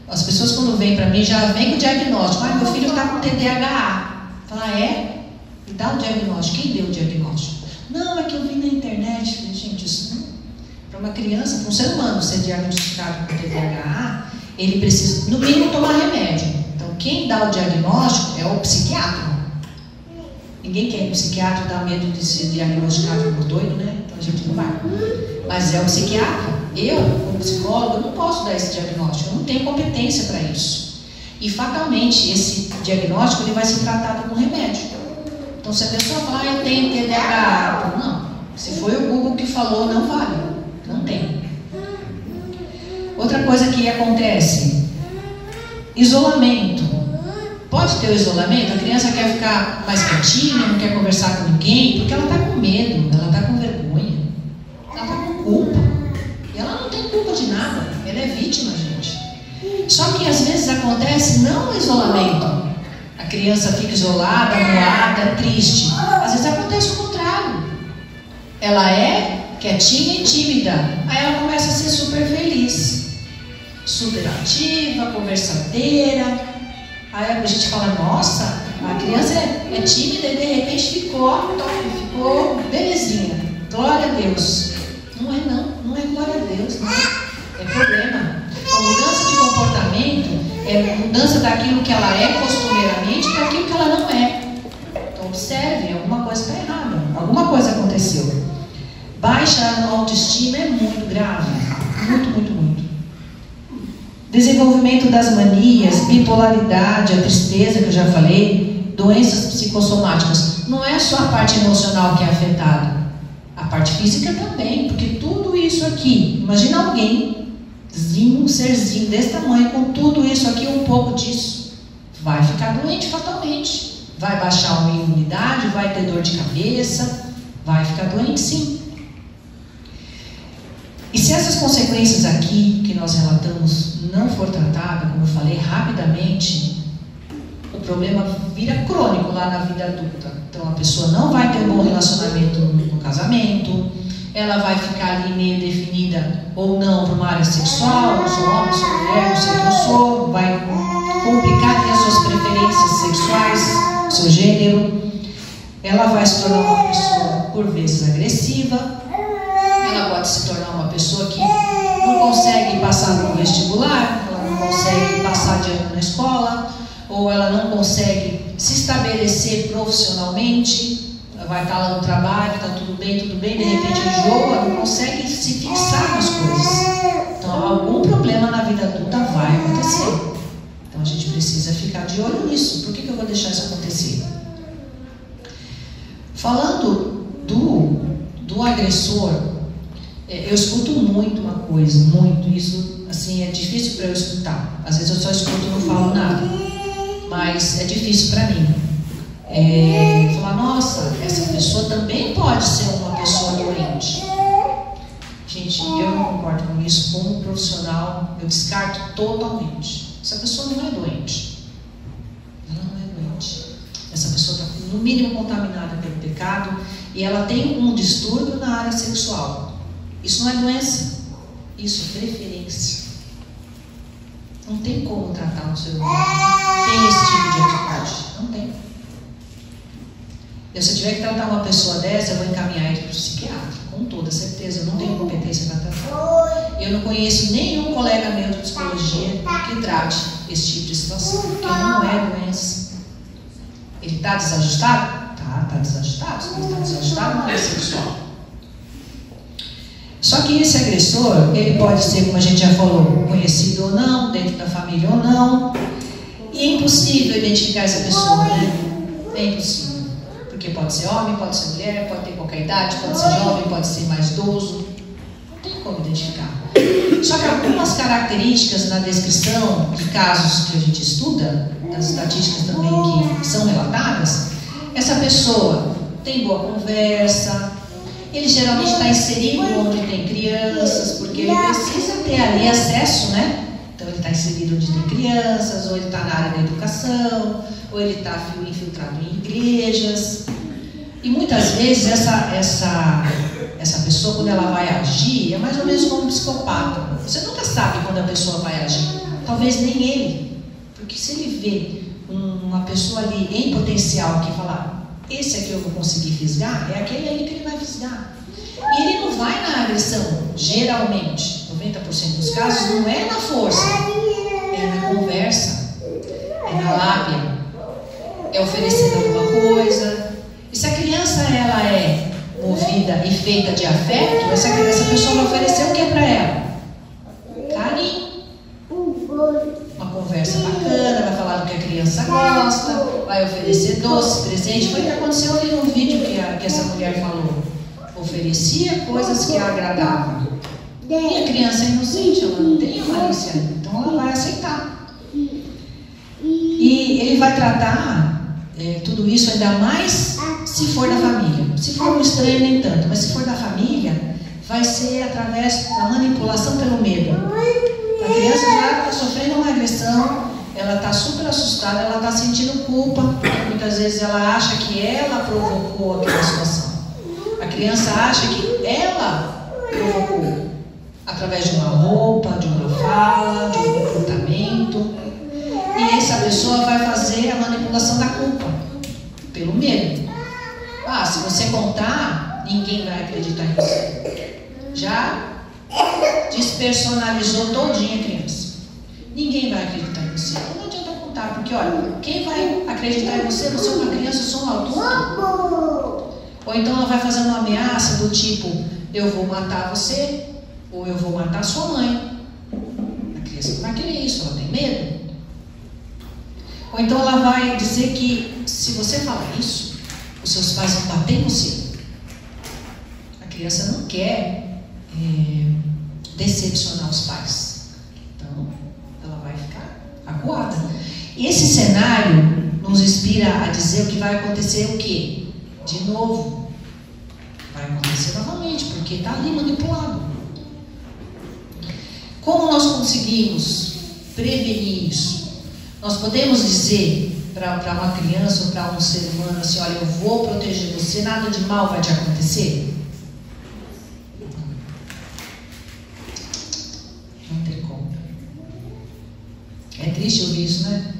As pessoas quando vêm para mim já vêm com o diagnóstico. Ah, meu filho está com TDAH. Fala, é? E dá o diagnóstico. Quem deu o diagnóstico? Não, é que eu vi na internet. Falei, gente, isso não... Para uma criança, para um ser humano ser diagnosticado com TDAH, ele precisa, no mínimo, tomar remédio. Então, quem dá o diagnóstico é o psiquiatra. Ninguém quer ir no psiquiatra, dá medo de ser diagnosticado como doido, né? Então a gente não vai. Mas é o psiquiatra. Eu, como psicólogo, não posso dar esse diagnóstico. Eu não tenho competência para isso. E fatalmente, esse diagnóstico ele vai ser tratado com remédio. Então, se a pessoa falar, eu tenho TDAH, não. Se foi o Google que falou, não vale. Não tem. Outra coisa que acontece, isolamento. Pode ter o isolamento, a criança quer ficar mais quietinha, não quer conversar com ninguém, porque ela está com medo, ela está com vergonha, ela está com culpa. E ela não tem culpa de nada, ela é vítima, gente. Só que às vezes acontece não o isolamento. A criança fica isolada, moada, triste. Às vezes acontece o contrário. Ela é quietinha e tímida, aí ela começa a ser super feliz, super ativa, conversadeira. Aí a gente fala, nossa, a criança é tímida e de repente ficou top, ficou belezinha. Glória a Deus. Não é não, não é glória a Deus, não. É problema. A mudança de comportamento é a mudança daquilo que ela é costumeiramente para aquilo que ela não é. Então observe, alguma coisa está errada, alguma coisa aconteceu. Baixa autoestima é muito grave, muito, muito, muito. Desenvolvimento das manias, bipolaridade, a tristeza que eu já falei, doenças psicossomáticas. Não é só a parte emocional que é afetada, a parte física também, porque tudo isso aqui, imagina alguém, um serzinho desse tamanho, com tudo isso aqui, um pouco disso, vai ficar doente fatalmente, vai baixar a imunidade, vai ter dor de cabeça, vai ficar doente sim. E se essas consequências aqui que nós relatamos não for tratada, como eu falei, rapidamente, o problema vira crônico lá na vida adulta. Então a pessoa não vai ter um bom relacionamento no casamento, ela vai ficar ali meio definida ou não para uma área sexual, eu sou homem, sou mulher, não sei o que eu sou, vai complicar ali as suas preferências sexuais, seu gênero. Ela vai se tornar uma pessoa, por vezes, agressiva. Ela pode se tornar uma pessoa que não consegue passar no vestibular, ela não consegue passar de ano na escola, ou ela não consegue se estabelecer profissionalmente, ela vai estar lá no trabalho, está tudo bem, de repente enjoa, não consegue se fixar nas coisas. Então algum problema na vida adulta vai acontecer. Então a gente precisa ficar de olho nisso. Por que eu vou deixar isso acontecer? Falando do agressor, eu escuto muito uma coisa, muito, isso assim, é difícil para eu escutar. Às vezes eu só escuto e não falo nada, mas é difícil para mim. Falar, nossa, essa pessoa também pode ser uma pessoa doente. Gente, eu não concordo com isso. Como profissional, eu descarto totalmente. Essa pessoa não é doente. Ela não é doente. Essa pessoa está no mínimo contaminada pelo pecado e ela tem um distúrbio na área sexual. Isso não é doença, isso é preferência. Não tem como tratar um ser humano. Tem esse tipo de atitude. Não tem. Se eu tiver que tratar uma pessoa dessa, eu vou encaminhar ele para o psiquiatra, com toda certeza. Eu não tenho competência para tratar. Eu não conheço nenhum colega meu de psicologia que trate esse tipo de situação, porque não é doença. Ele está desajustado? Está desajustado. Se ele está desajustado, não é sexual. Só Só que esse agressor, ele pode ser, como a gente já falou, conhecido ou não, dentro da família ou não. E é impossível identificar essa pessoa, né? É impossível. Porque pode ser homem, pode ser mulher, pode ter qualquer idade, pode ser jovem, pode ser mais idoso. Não tem como identificar. Só que algumas características na descrição de casos que a gente estuda, das estatísticas também que são relatadas, essa pessoa tem boa conversa, ele geralmente está inserido onde tem crianças, porque ele precisa ter ali acesso, né? Então ele está inserido onde tem crianças, ou ele está na área da educação, ou ele está infiltrado em igrejas. E muitas vezes essa pessoa, quando ela vai agir, é mais ou menos como um psicopata. Você nunca sabe quando a pessoa vai agir. Talvez nem ele. Porque se ele vê uma pessoa ali em potencial que fala, esse aqui eu vou conseguir fisgar, é aquele ali que ele vai fisgar. E ele não vai na agressão, geralmente, 90% dos casos, não é na força, é na conversa, é na lábia, é oferecendo alguma coisa. E se a criança ela é movida e feita de afeto, essa pessoa vai oferecer o que para ela? Carinho. Uma conversa bacana, vai falar do que a criança gosta, vai oferecer doce, presente. Foi o que aconteceu ali no vídeo que essa mulher falou. Oferecia coisas que a agradavam. E a criança é inocente, ela não tem a malícia, então ela vai aceitar. E ele vai tratar tudo isso ainda mais se for da família. Se for um estranho, nem tanto, mas se for da família, vai ser através da manipulação pelo medo. A criança já está sofrendo uma agressão, ela está super assustada, ela está sentindo culpa, muitas vezes ela acha que ela provocou aquela situação. A criança acha que ela provocou, através de uma roupa, de uma fala, de um comportamento. E essa pessoa vai fazer a manipulação da culpa, pelo medo. Se você contar, ninguém vai acreditar em você. Já despersonalizou todinha a criança. Ninguém vai acreditar em você. Não adianta contar, porque olha, quem vai acreditar em você? Você é uma criança, eu sou um adulto. Ou então ela vai fazer uma ameaça do tipo, eu vou matar você, ou eu vou matar sua mãe. A criança não vai querer isso, ela tem medo. Ou então ela vai dizer que se você falar isso, os seus pais vão bater em você. A criança não quer decepcionar os pais. Então, ela vai ficar acuada. E esse cenário nos inspira a dizer o que vai acontecer o quê? De novo. Vai acontecer novamente, porque está ali manipulado. Como nós conseguimos prevenir isso? Nós podemos dizer para uma criança ou para um ser humano assim, olha, eu vou proteger você, nada de mal vai te acontecer? Não tem como. É triste ouvir isso, né?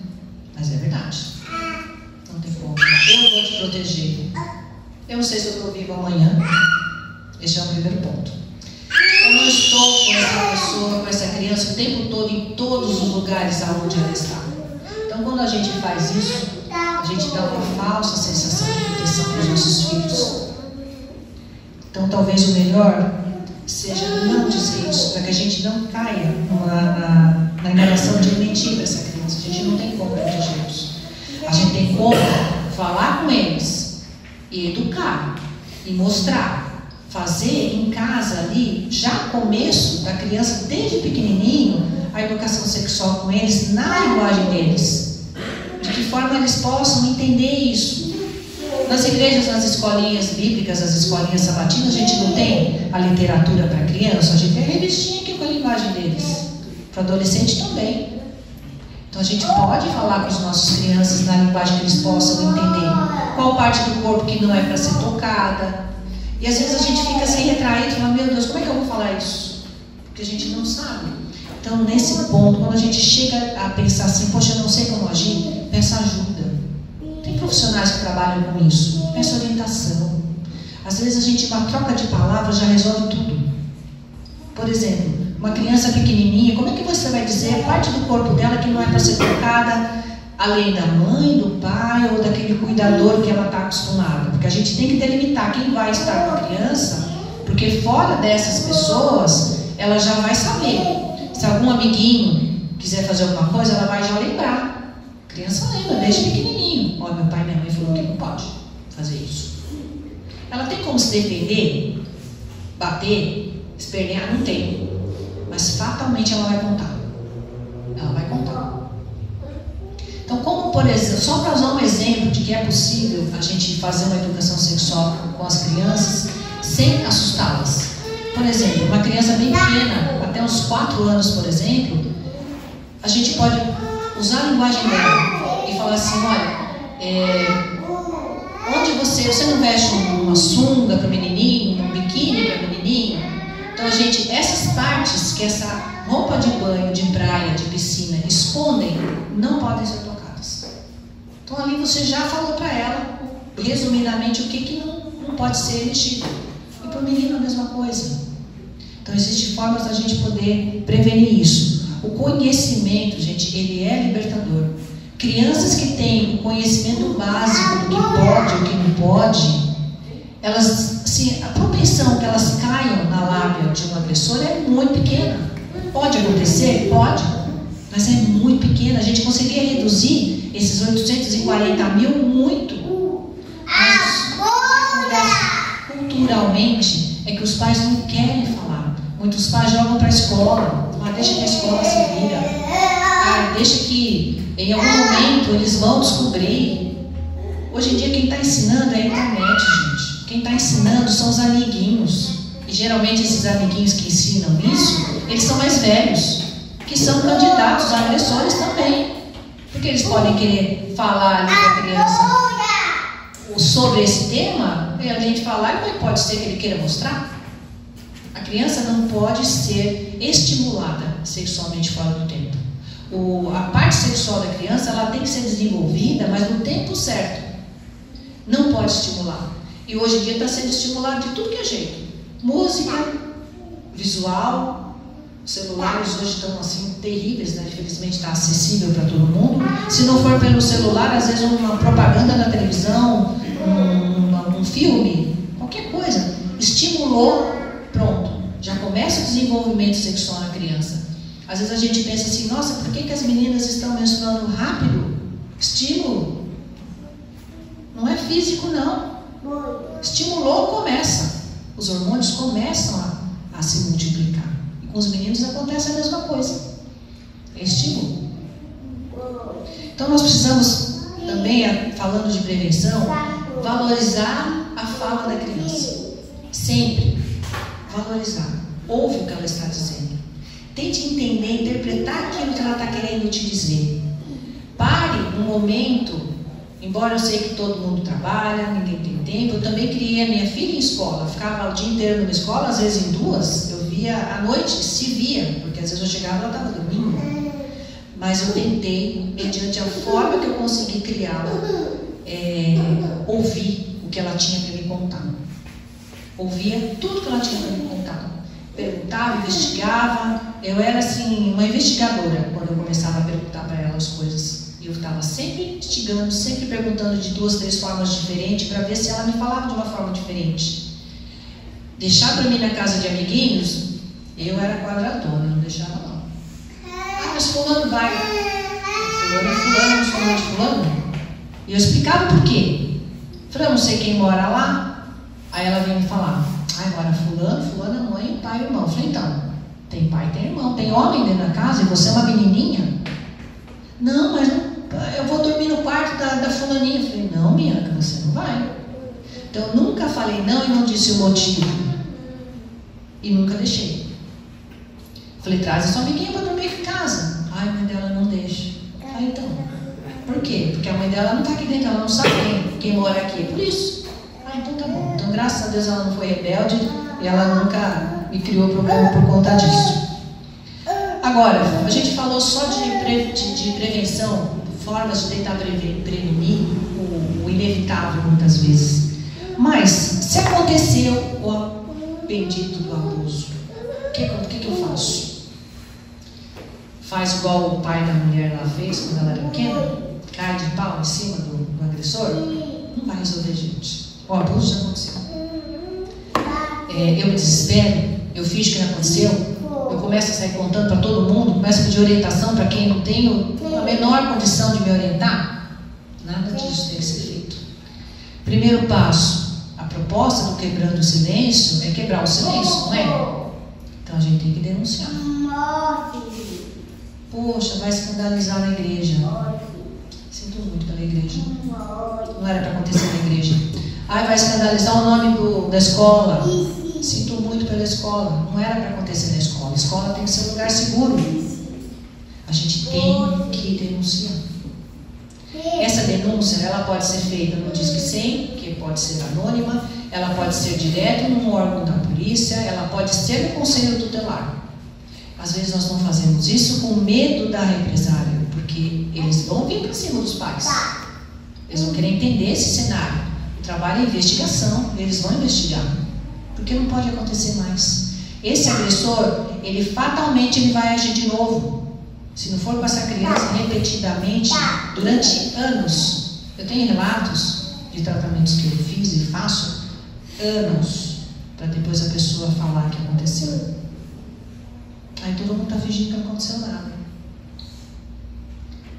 Mas é verdade. Não tem como. Eu vou te proteger. Eu não sei se eu estou vivo amanhã. Esse é o primeiro ponto. Eu não estou com essa pessoa, com essa criança o tempo todo, em todos os lugares aonde ela está. Então, quando a gente faz isso, a gente dá uma falsa sensação de proteção para os nossos filhos. Então, talvez o melhor seja não dizer isso, para que a gente não caia na enganação de mentir para essa criança. A gente não tem como protegê-los. A gente tem como falar com eles e educar e mostrar, fazer em casa ali, já começo da criança, desde pequenininho, a educação sexual com eles, na linguagem deles. De que forma eles possam entender isso. Nas igrejas, nas escolinhas bíblicas, nas escolinhas sabatinas, a gente não tem a literatura para criança, a gente tem a revistinha aqui com a linguagem deles. Para adolescente também. Então a gente pode falar com as nossas crianças na linguagem que eles possam entender. Qual parte do corpo que não é para ser tocada. E às vezes a gente fica assim retraído e fala, meu Deus, como é que eu vou falar isso? Porque a gente não sabe. Então, nesse ponto, quando a gente chega a pensar assim, poxa, eu não sei como agir, peça ajuda. Tem profissionais que trabalham com isso. Peça orientação. Às vezes uma troca de palavras já resolve tudo. Por exemplo, uma criança pequenininha, como é que você vai dizer a parte do corpo dela que não é para ser tocada, além da mãe, do pai ou daquele cuidador que ela está acostumada? Porque a gente tem que delimitar quem vai estar com a criança Porque fora dessas pessoas, ela já vai saber. Se algum amiguinho quiser fazer alguma coisa, ela vai já lembrar. A criança lembra, desde pequenininho. Ó, meu pai e minha mãe falaram que não pode fazer isso. Ela tem como se defender, bater, espernear? Não tem. Mas fatalmente ela vai contar. Ela vai contar. Então, como por exemplo, só para usar um exemplo de que é possível a gente fazer uma educação sexual com as crianças sem assustá-las. Por exemplo, uma criança bem pequena, até uns 4 anos, por exemplo, a gente pode usar a linguagem dela e falar assim, olha, onde você não veste uma sunga para o menininho, um biquíni para o menininho? Então, essas partes que essa roupa de banho, de praia, de piscina escondem, não podem ser tocadas. Então, ali você já falou para ela, resumidamente, o que não pode ser mexido. E para o menino a mesma coisa. Então, existem formas da gente poder prevenir isso. O conhecimento, gente, ele é libertador. Crianças que têm o conhecimento básico do que pode ou que não pode, elas, assim, a propensão que elas caiam na lábia de um agressor é muito pequena. Pode acontecer? Pode. Mas é muito pequena. A gente conseguiria reduzir esses 840 mil muito. Mas o que acontece culturalmente é que os pais não querem falar. Muitos pais jogam para a escola. Deixa que a escola se vira. Deixa que em algum momento eles vão descobrir. Hoje em dia quem está ensinando é a internet, gente. Quem está ensinando são os amiguinhos. E geralmente esses amiguinhos que ensinam isso, eles são mais velhos, que são candidatos a agressores também. Porque eles podem querer falar ali com a criança sobre esse tema, e a gente falar, e pode ser que ele queira mostrar. A criança não pode ser estimulada sexualmente fora do tempo. A parte sexual da criança, ela tem que ser desenvolvida, mas no tempo certo. Não pode estimular. E hoje em dia está sendo estimulado de tudo que é jeito. Música, visual, celulares hoje estão assim terríveis, né? Infelizmente está acessível para todo mundo. Se não for pelo celular, às vezes uma propaganda na televisão, um filme, qualquer coisa. Estimulou, pronto. Já começa o desenvolvimento sexual na criança. Às vezes a gente pensa assim, nossa, por que as meninas estão menstruando rápido? Estímulo. Não é físico, não. Estimulou, começa. Os hormônios começam a se multiplicar. E com os meninos acontece a mesma coisa. É estímulo. Então nós precisamos também, falando de prevenção, valorizar a fala da criança. Sempre. Valorizar. Ouve o que ela está dizendo. Tente entender, interpretar aquilo que ela está querendo te dizer. Pare um momento, embora eu sei que todo mundo trabalha, ninguém tem tempo, eu também criei a minha filha em escola, ficava o dia inteiro numa escola, às vezes em 2, eu via à noite, se via, porque às vezes eu chegava e ela estava dormindo. Mas eu tentei, mediante a forma que eu consegui criá-la, ouvir o que ela tinha para me contar. Ouvia tudo que ela tinha para me contar. Perguntava, investigava. Eu era assim, uma investigadora quando eu começava a perguntar para ela as coisas. E eu estava sempre instigando, sempre perguntando de 2, 3 formas diferentes para ver se ela me falava de uma forma diferente. Deixar para mim na casa de amiguinhos, eu era quadradona, não deixava não. Mas fulano vai. Fulano é fulano, não sou mãe de fulano. E eu explicava por quê. Falei, eu não sei quem mora lá. Aí ela veio me falar, mora fulano, fulano é mãe, pai e irmão. Eu falei, então, tem pai e tem irmão, tem homem dentro da casa e você é uma menininha? Não, mas eu vou dormir no quarto da fulaninha. Eu falei, não, Bianca, você não vai. Então eu nunca falei não e não disse o motivo. E nunca deixei. Falei, traz a sua amiguinha para dormir aqui em casa. A mãe dela não deixa. Falei, então, por quê? Porque a mãe dela não está aqui dentro, ela não sabe quem mora aqui, é por isso. Então tá bom. Então, graças a Deus, ela não foi rebelde e ela nunca me criou problema por conta disso. Agora, a gente falou só de prevenção, formas de tentar prevenir o inevitável, muitas vezes. Mas, se aconteceu o bendito do abuso, o que eu faço? Faz igual o pai da mulher lá fez quando ela era pequena? Cai de pau em cima do agressor? Não vai resolver, gente. O abuso já aconteceu. eu me desespero, eu finjo que não aconteceu, eu começo a sair contando para todo mundo, começo a pedir orientação para quem não tem a menor condição de me orientar. Nada disso tem que ser feito. Primeiro passo, a proposta do quebrando o silêncio é quebrar o silêncio, não é? Então a gente tem que denunciar. Poxa, vai escandalizar na igreja. Sinto muito pela igreja. Não era para acontecer na igreja. Vai escandalizar o nome da escola. Sinto muito pela escola. Não era para acontecer na escola. A escola tem que ser um lugar seguro. A gente tem que denunciar. Essa denúncia, ela pode ser feita no Disque 100, que pode ser anônima, ela pode ser direto num órgão da polícia, ela pode ser no conselho tutelar. Às vezes nós não fazemos isso com medo da represália, porque eles vão vir para cima dos pais. Eles vão querer entender esse cenário. O trabalho é investigação, eles vão investigar. Porque não pode acontecer mais. Esse agressor, ele fatalmente vai agir de novo. Se não for com essa criança repetidamente, durante anos. Eu tenho relatos de tratamentos que eu fiz e faço, anos, para depois a pessoa falar que aconteceu. Aí todo mundo está fingindo que não aconteceu nada.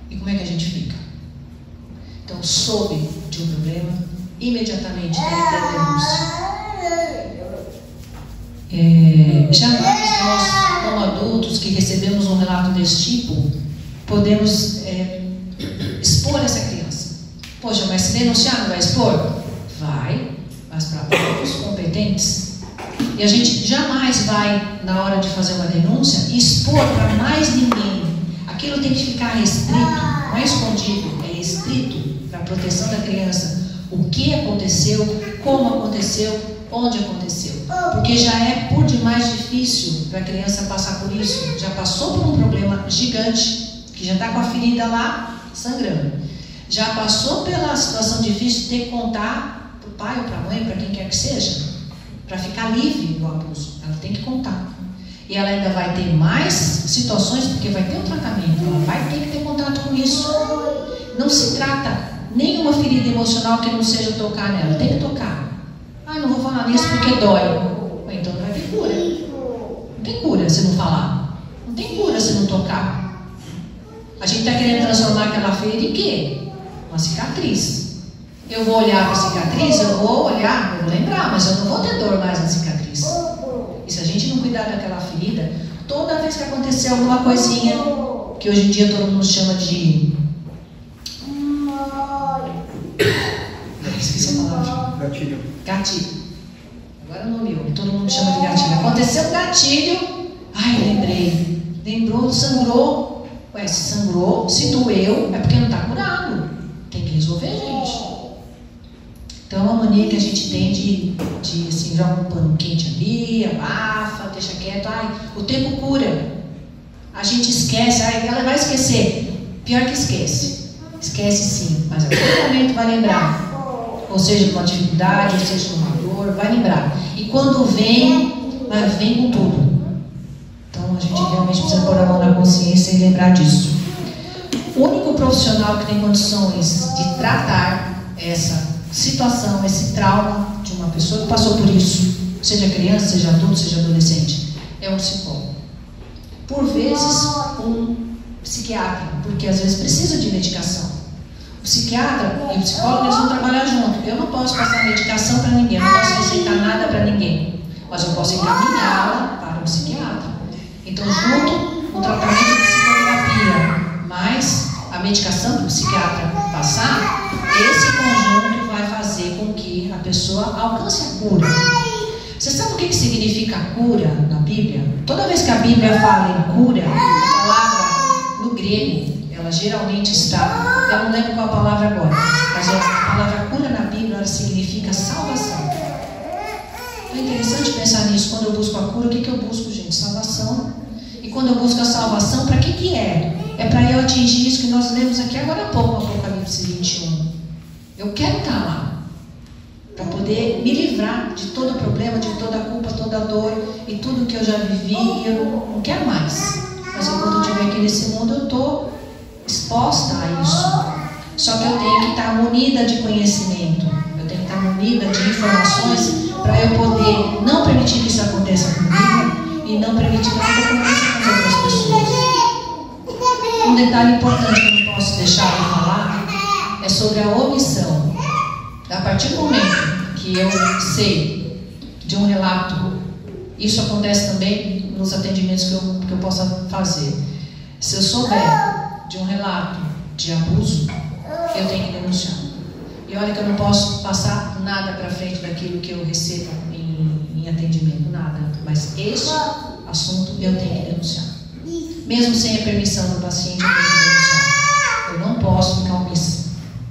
E como é que a gente fica? Então, soube de um problema, imediatamente tem que ter denúncia. Jamais nós, como adultos que recebemos um relato desse tipo, podemos expor essa criança. Poxa, mas se denunciar não vai expor? Vai, mas para outros competentes. E a gente jamais vai, na hora de fazer uma denúncia, expor para mais ninguém. Aquilo tem que ficar restrito, não é escondido, é restrito para a proteção da criança. O que aconteceu, como aconteceu, onde aconteceu. Porque já é por demais difícil para a criança passar por isso. Já passou por um problema gigante, que já está com a ferida lá, sangrando. Já passou pela situação difícil de ter que contar para o pai ou para a mãe, para quem quer que seja, para ficar livre do abuso. Ela tem que contar. E ela ainda vai ter mais situações, porque vai ter um tratamento. Ela vai ter que ter contato com isso. Não se trata nenhuma ferida emocional que não seja tocar nela. Tem que tocar. Não vou falar nisso porque dói. Então não vai ter cura. Não tem cura se não falar. Não tem cura se não tocar. A gente está querendo transformar aquela ferida em quê? Uma cicatriz. Eu vou olhar para a cicatriz, eu vou lembrar, mas eu não vou ter dor mais na cicatriz. E se a gente não cuidar daquela ferida, toda vez que acontecer alguma coisinha, que hoje em dia todo mundo chama de... esqueci a palavra. Gatilho. Agora não me ouve, todo mundo chama de gatilho. Aconteceu um gatilho, lembrei. Lembrou, sangrou. Se sangrou, se doeu, é porque não está curado. Tem que resolver, gente. Então é uma mania que a gente tem de assim, joga um pano quente ali, abafa, deixa quieto. O tempo cura. A gente esquece, ela vai esquecer. Pior que esquece. Esquece sim, mas a todo momento vai lembrar. Ou seja, com atividade, ou seja, com uma dor, vai lembrar. E quando vem com tudo. Então a gente realmente precisa pôr a mão na consciência e lembrar disso. O único profissional que tem condições de tratar essa situação, esse trauma de uma pessoa que passou por isso, seja criança, seja adulto, seja adolescente, é um psicólogo. Por vezes, um psiquiatra, porque às vezes precisa de medicação. O psiquiatra e o psicólogo, eles vão trabalhar junto. Eu não posso passar medicação para ninguém, eu não posso receitar nada para ninguém, mas eu posso encaminhá-la para o psiquiatra. Então, junto, o tratamento de psicoterapia, mais a medicação que o psiquiatra passar, esse conjunto vai fazer com que a pessoa alcance a cura. Você sabe o que significa cura na Bíblia? Toda vez que a Bíblia fala em cura, a palavra no grego, ela geralmente está, eu não lembro qual a palavra agora, mas a palavra cura na Bíblia, ela significa salvação. É interessante pensar nisso. Quando eu busco a cura, o que eu busco, gente? Salvação. E quando eu busco a salvação, para que é? É para eu atingir isso que nós lemos aqui agora há pouco, no Apocalipse 21. Eu quero estar lá, para poder me livrar de todo o problema, de toda a culpa, toda a dor e tudo que eu já vivi, e eu não quero mais. Mas quando eu estiver aqui nesse mundo, eu estou exposta a isso. Só que eu tenho que estar munida de conhecimento, eu tenho que estar munida de informações para eu poder não permitir que isso aconteça comigo e não permitir que isso aconteça com as outras pessoas. Um detalhe importante que eu não posso deixar de falar é sobre a omissão. A partir do momento que eu sei de um relato, isso acontece também nos atendimentos que eu possa fazer. Se eu souber de um relato de abuso, eu tenho que denunciar. E olha que eu não posso passar nada para frente daquilo que eu recebo em atendimento, nada. Mas este assunto eu tenho que denunciar. Mesmo sem a permissão do paciente, eu tenho que denunciar. Eu não posso ficar omissa,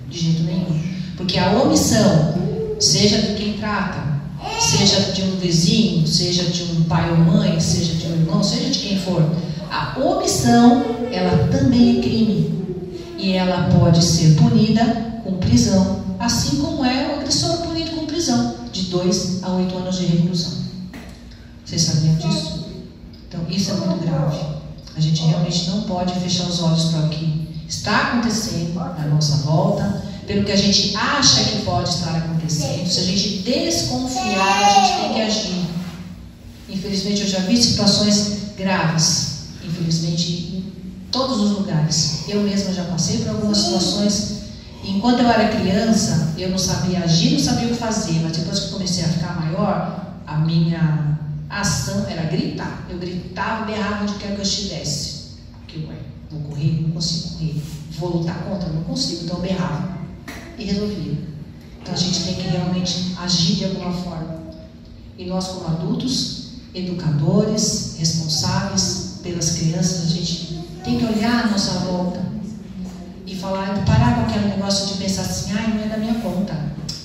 de jeito nenhum. Porque a omissão, seja de quem trata, seja de um vizinho, seja de um pai ou mãe, seja de um irmão, seja de quem for, a omissão, ela também é crime. E ela pode ser punida com prisão, assim como é o agressor punido com prisão, de 2 a 8 anos de reclusão. Vocês sabiam disso? Então, isso é muito grave. A gente realmente não pode fechar os olhos para o que está acontecendo à nossa volta, pelo que a gente acha que pode estar acontecendo. Se a gente desconfiar, a gente tem que agir. Infelizmente, eu já vi situações graves, infelizmente, em todos os lugares. Eu mesma já passei por algumas situações. Enquanto eu era criança, eu não sabia agir, não sabia o que fazer, mas depois que eu comecei a ficar maior, a minha ação era gritar. Eu gritava, berrava onde quer que eu estivesse. Porque, vou correr, não consigo correr. Vou lutar contra, não consigo, então eu berrava. E resolvia. Então a gente tem que realmente agir de alguma forma. E nós, como adultos, educadores, responsáveis pelas crianças, a gente tem que olhar a nossa volta e falar, parar com aquele negócio de pensar assim, ai, não é da minha conta.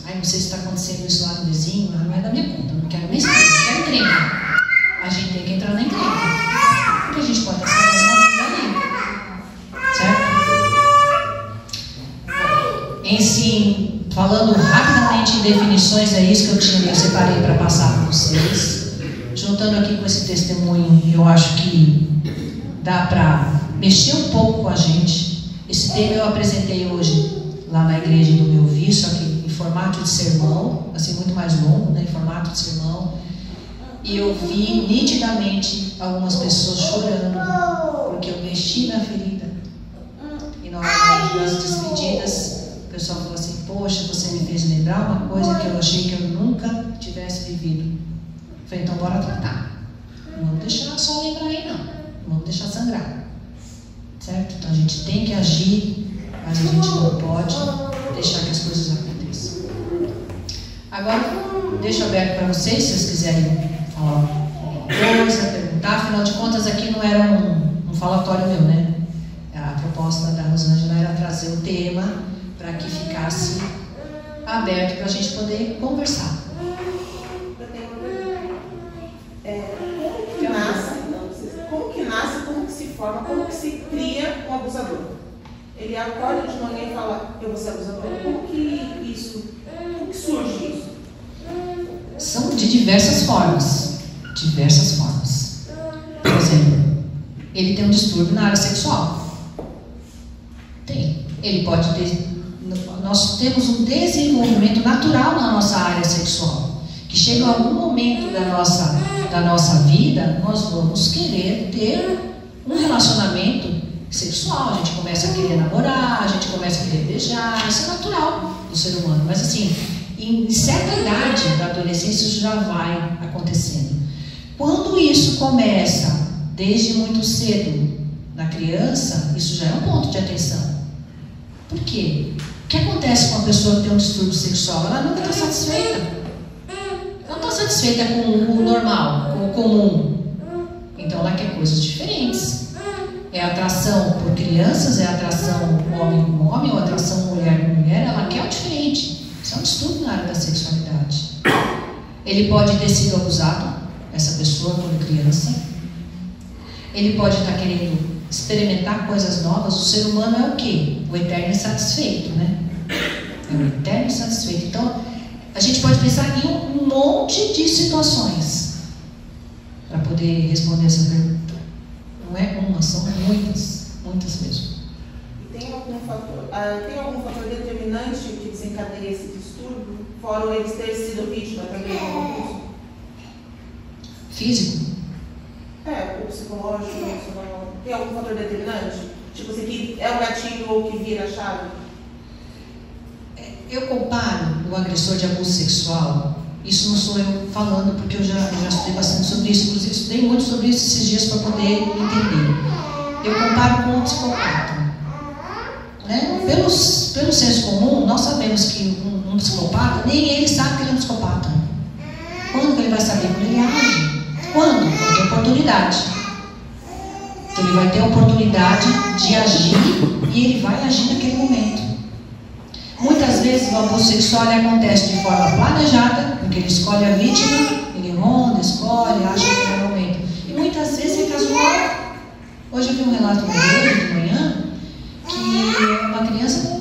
Ai, não sei se está acontecendo isso lá no vizinho, não é da minha conta, não quero nem saber, não quero encrenca. A gente tem que entrar na encrenca. Porque a gente pode estar salvando uma vida ali. Certo? Em falando rapidamente em definições, é isso que eu separei para passar para vocês. Juntando aqui com esse testemunho, eu acho que dá para mexer um pouco com a gente. Esse tema eu apresentei hoje lá na igreja do meu vi, só que em formato de sermão, assim, muito mais longo, né, em formato de sermão. E eu vi nitidamente algumas pessoas chorando, porque eu mexi na ferida. E na hora das despedidas, o pessoal falou assim, poxa, você me fez lembrar uma coisa que eu achei que eu nunca tivesse vivido. Eu falei, então bora tratar. Não vamos deixar só lembrar aí, não. Não vamos deixar sangrar. Certo? Então a gente tem que agir, mas a gente não pode deixar que as coisas aconteçam. Agora, deixo aberto para vocês, se vocês quiserem falar alguma coisa, perguntar. Afinal de contas, aqui não era um falatório meu, né? A proposta da Rosângela era trazer o tema para que ficasse aberto para a gente poder conversar. Como que nasce, como que se forma, como que se cria um abusador? Ele acorda de manhã e fala, eu vou ser abusador. Como que surge isso? São de diversas formas. Diversas formas. Por exemplo, ele tem um distúrbio na área sexual. Tem. Ele pode ter... Nós temos um desenvolvimento natural na nossa área sexual, que chega em algum momento da nossa vida, nós vamos querer ter um relacionamento sexual. A gente começa a querer namorar, a gente começa a querer beijar, isso é natural do ser humano. Mas assim, em certa idade da adolescência isso já vai acontecendo. Quando isso começa desde muito cedo na criança, isso já é um ponto de atenção. Por quê? O que acontece com uma pessoa que tem um distúrbio sexual? Ela nunca está satisfeita. Ela não está satisfeita com o normal, com o comum. Então ela quer coisas diferentes. É atração por crianças, é atração homem com homem, ou atração mulher com mulher. Ela quer o diferente. Isso é um distúrbio na área da sexualidade. Ele pode ter sido abusado, essa pessoa, quando criança. Ele pode estar querendo experimentar coisas novas. O ser humano é o quê? O eterno insatisfeito, né? É o eterno insatisfeito. Então, a gente pode pensar em um monte de situações para poder responder essa pergunta. Não é uma, são muitas, muitas mesmo. Tem algum fator determinante que desencadeia esse distúrbio? Fora eles terem sido vítima também do abuso? Físico? O psicológico, emocional. Tem algum fator determinante? Tipo assim, que é o gatilho ou que vira a chave? Eu comparo o agressor de abuso sexual, isso não sou eu falando, porque eu já estudei bastante sobre isso, inclusive estudei muito sobre isso esses dias para poder entender. Eu comparo com o psicopata. Né? Pelo senso comum, nós sabemos que um psicopata, nem ele sabe que ele é um psicopata. Quando que ele vai saber? Quando ele age. Quando? Quando tem oportunidade. Então ele vai ter a oportunidade de agir e ele vai agir naquele momento. Muitas vezes o abuso sexual acontece de forma planejada, porque ele escolhe a vítima, ele ronda, escolhe, age naquele momento. E muitas vezes é casual. Hoje eu vi um relato de manhã que uma criança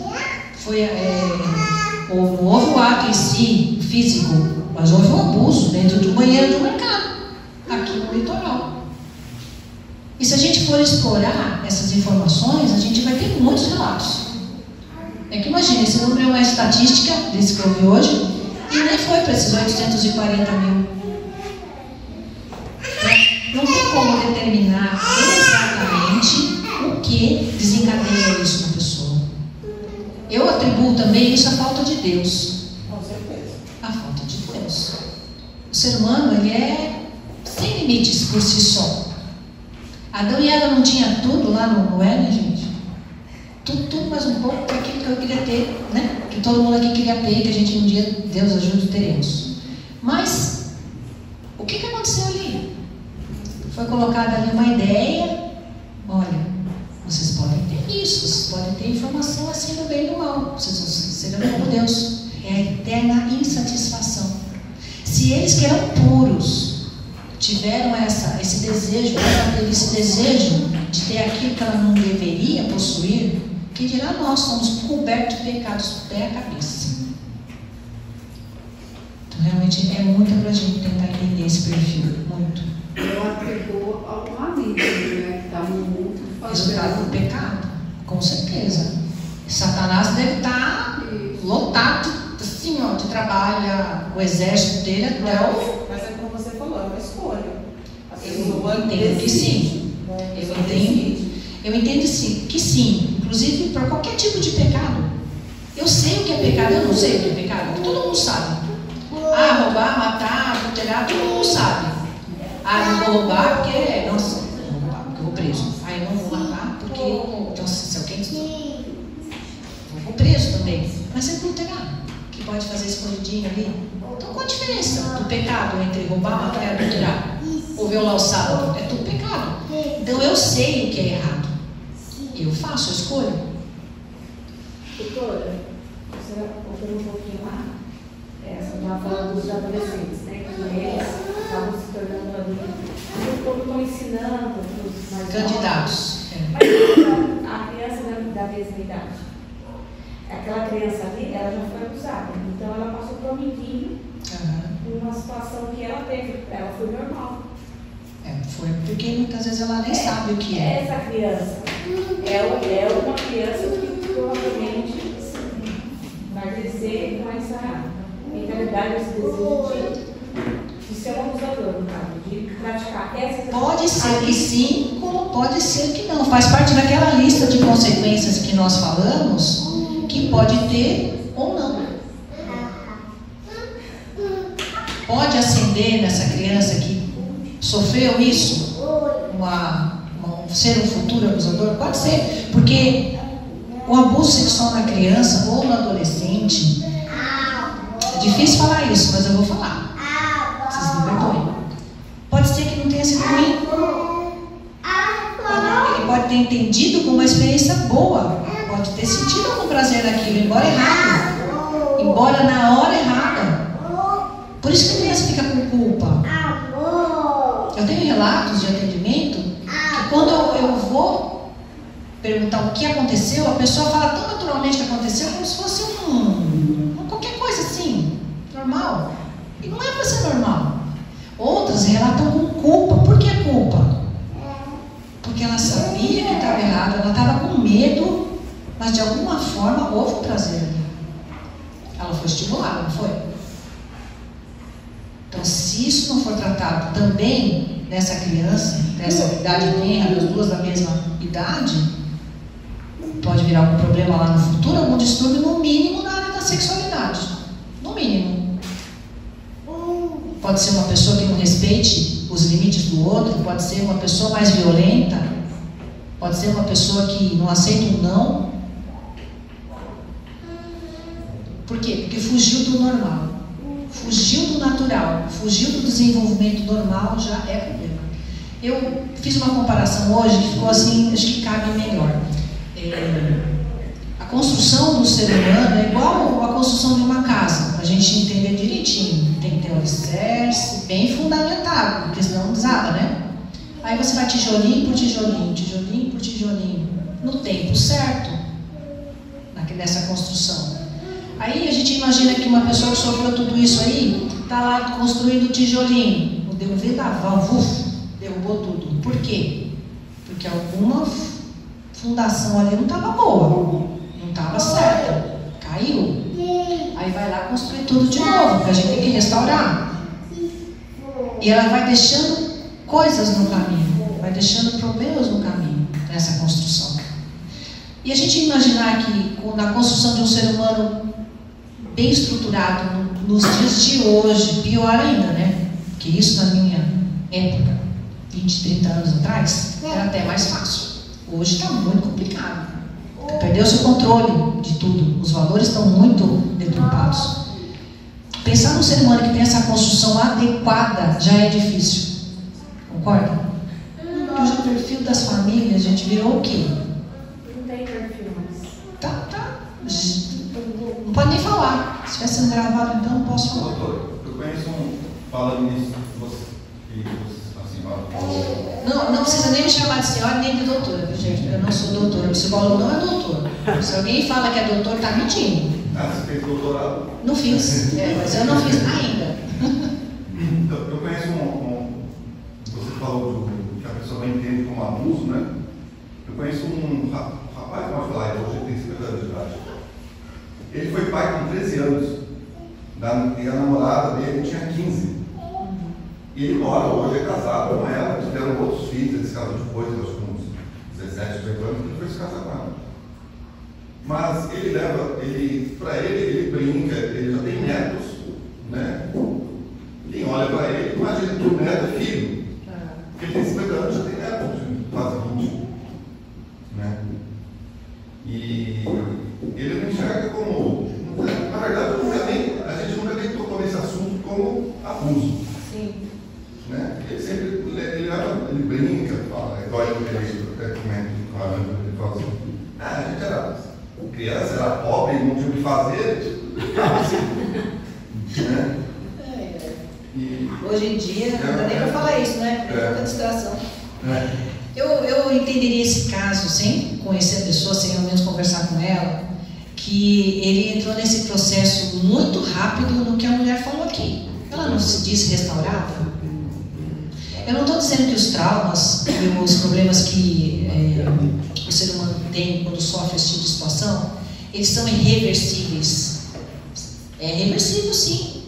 houve o ato em si, físico, mas houve um abuso dentro do banheiro de um mercado, aqui no litoral. E se a gente for explorar essas informações, a gente vai ter muitos relatos. É que imagina, esse número é uma estatística desse que eu vi hoje, e nem foi para esses 840 mil. Não tem como determinar exatamente o que desencadeia isso na pessoa. Eu atribuo também isso à falta de Deus. Com certeza. A falta de Deus. O ser humano, ele é sem limites por si só. Adão e Eva não tinham tudo lá no Éden, gente? Tudo mais um pouco que aquilo que eu queria ter, né? Que todo mundo aqui queria ter, que a gente um dia, Deus ajude, teremos. Mas, o que aconteceu ali? Foi colocada ali uma ideia, olha, vocês podem ter isso, vocês podem ter informação assim do bem e do mal, vocês serão como Deus. É a eterna insatisfação. Se eles que eram puros tiveram esse desejo, ela teve esse desejo de ter aquilo que ela não deveria possuir, que dirá nós, somos cobertos de pecados do pé à cabeça. Então realmente é muito para a gente tentar entender esse perfil, muito. Eu atribuo ao marido, né, que está muito resultado do pecado, com certeza. Satanás deve estar lotado assim, ó, de trabalho, o exército dele até o... Mas é como você falou, é uma escolha. Eu entendo que sim. Eu entendo sim, que sim. Inclusive para qualquer tipo de pecado. Eu sei o que é pecado, eu não sei o que é pecado. Todo mundo sabe. Roubar, matar, adulterar, todo mundo sabe. Não vou roubar porque... Nossa, não vou roubar porque eu vou preso. Eu não vou matar porque... Então, se alguém... Eu vou preso também. Mas é adulterar, que pode fazer escondidinho ali. Então, qual a diferença do pecado entre roubar, matar e adulterar? Ou violar o sábado? É tudo pecado. Então, eu sei o que é errado. Eu faço a escolha. Doutora, você voltando um pouquinho lá, você estava falando dos adolescentes, né? Que eles estavam se tornando adultos. Como estão ensinando os mais candidatos. Mas a criança da mesma idade, aquela criança ali, ela já foi abusada. Então ela passou por um amiguinho, uma situação que ela teve, ela foi normal. Foi porque muitas vezes ela nem sabe o que é. Essa criança é uma criança que provavelmente vai crescer com essa mentalidade, esse desejo de ser um abusador, no caso, de praticar essa... Pode ser que sim, como pode ser que não. Faz parte daquela lista de consequências que nós falamos, que pode ter ou não. Pode acender nessa criança que sofreu isso, ser um futuro abusador? Pode ser, porque o abuso sexual na criança ou no adolescente, é difícil falar isso, mas eu vou falar. Vocês me perdoem. Pode ser que não tenha sido ruim. Ele pode ter entendido como uma experiência boa, pode ter sentido algum prazer naquilo, embora errado, embora na hora errada. Por isso que a criança fica com culpa. Eu tenho relatos de atendimento que quando eu vou perguntar o que aconteceu, a pessoa fala tão naturalmente que aconteceu como se fosse qualquer coisa assim, normal. E não é para ser normal. Outras relatam com culpa. Por que culpa? Porque ela sabia que estava errado, ela estava com medo, mas de alguma forma houve um prazer ali. foi estimulada, não foi? Então, se isso não for tratado também nessa criança, dessa idade tenra, das duas da mesma idade, pode virar algum problema lá no futuro, algum distúrbio, no mínimo, na área da sexualidade. No mínimo. Pode ser uma pessoa que não respeite os limites do outro, pode ser uma pessoa mais violenta, pode ser uma pessoa que não aceita um não. Por quê? Porque fugiu do normal, fugiu do natural, fugiu do desenvolvimento normal, já é problema. Eu fiz uma comparação hoje que ficou assim, acho que cabe melhor. A construção do ser humano é igual a construção de uma casa, para a gente entender direitinho. Tem que ter um alicerce bem fundamentado, porque senão desaba, né? Aí você vai tijolinho por tijolinho, tijolinho por tijolinho, no tempo certo, nessa construção. Aí a gente imagina que uma pessoa que sofreu tudo isso aí, está lá construindo tijolinho, deu um vendaval, derrubou tudo. Por quê? Porque alguma fundação ali não estava boa, não estava certa, caiu. Aí vai lá construir tudo de novo, porque a gente tem que restaurar. E ela vai deixando coisas no caminho, vai deixando problemas no caminho nessa construção. E a gente imaginar que na construção de um ser humano bem estruturado nos dias de hoje, pior ainda, né? Porque isso na minha época, 20, 30 anos atrás, era até mais fácil. Hoje está muito complicado. Perdeu-se o controle de tudo. Os valores estão muito deturpados. Pensar num ser humano que tem essa construção adequada já é difícil. Concorda? Porque o perfil das famílias, a gente virou o quê? Não tem perfil mais. Tá. Não pode nem falar. Se estiver sendo gravado, então não posso falar. Doutor, eu conheço falando nisso, que você assim, fala. Não precisa nem me chamar de senhora nem de doutora, gente. Eu não sou doutora. O psicólogo não é doutor. Se alguém fala que é doutor, está mentindo. Você fez doutorado? Não fiz, mas eu não fiz ainda. Então, eu conheço você falou que a pessoa não entende como abuso, né? Eu conheço um rapaz, pode falar, hoje tem 50 anos de idade. Ele foi pai com 13 anos. E a namorada dele tinha 15. E ele mora hoje, é casado com ela, eles tiveram outros filhos, eles se casaram depois, acho que uns 17, 18 anos, ele foi se casar com ela. Mas ele para ele brinca, ele já tem netos, né? Quem olha para ele, imagina que o neto é filho. Porque ele tem 50 anos, já tem netos, quase 20. Né? E ele não enxerga como. Na verdade, a gente nunca nem tocou nesse assunto como abuso. Sim. Né? Ele sempre ele brinca, fala, igual ele comenta com a Ana, ele fala assim: a gente era criança, era pobre, não tinha o que fazer. Né? E hoje em dia, não dá nem para falar isso, né? É pouca distração. Eu entenderia esse caso sem conhecer a pessoa, sem ao menos conversar com ela, que ele entrou nesse processo muito rápido no que a mulher falou aqui. Ela não se disse restaurada. Eu não estou dizendo que os traumas e os problemas que o ser humano tem quando sofre esse tipo de situação, eles são irreversíveis. É reversível, sim.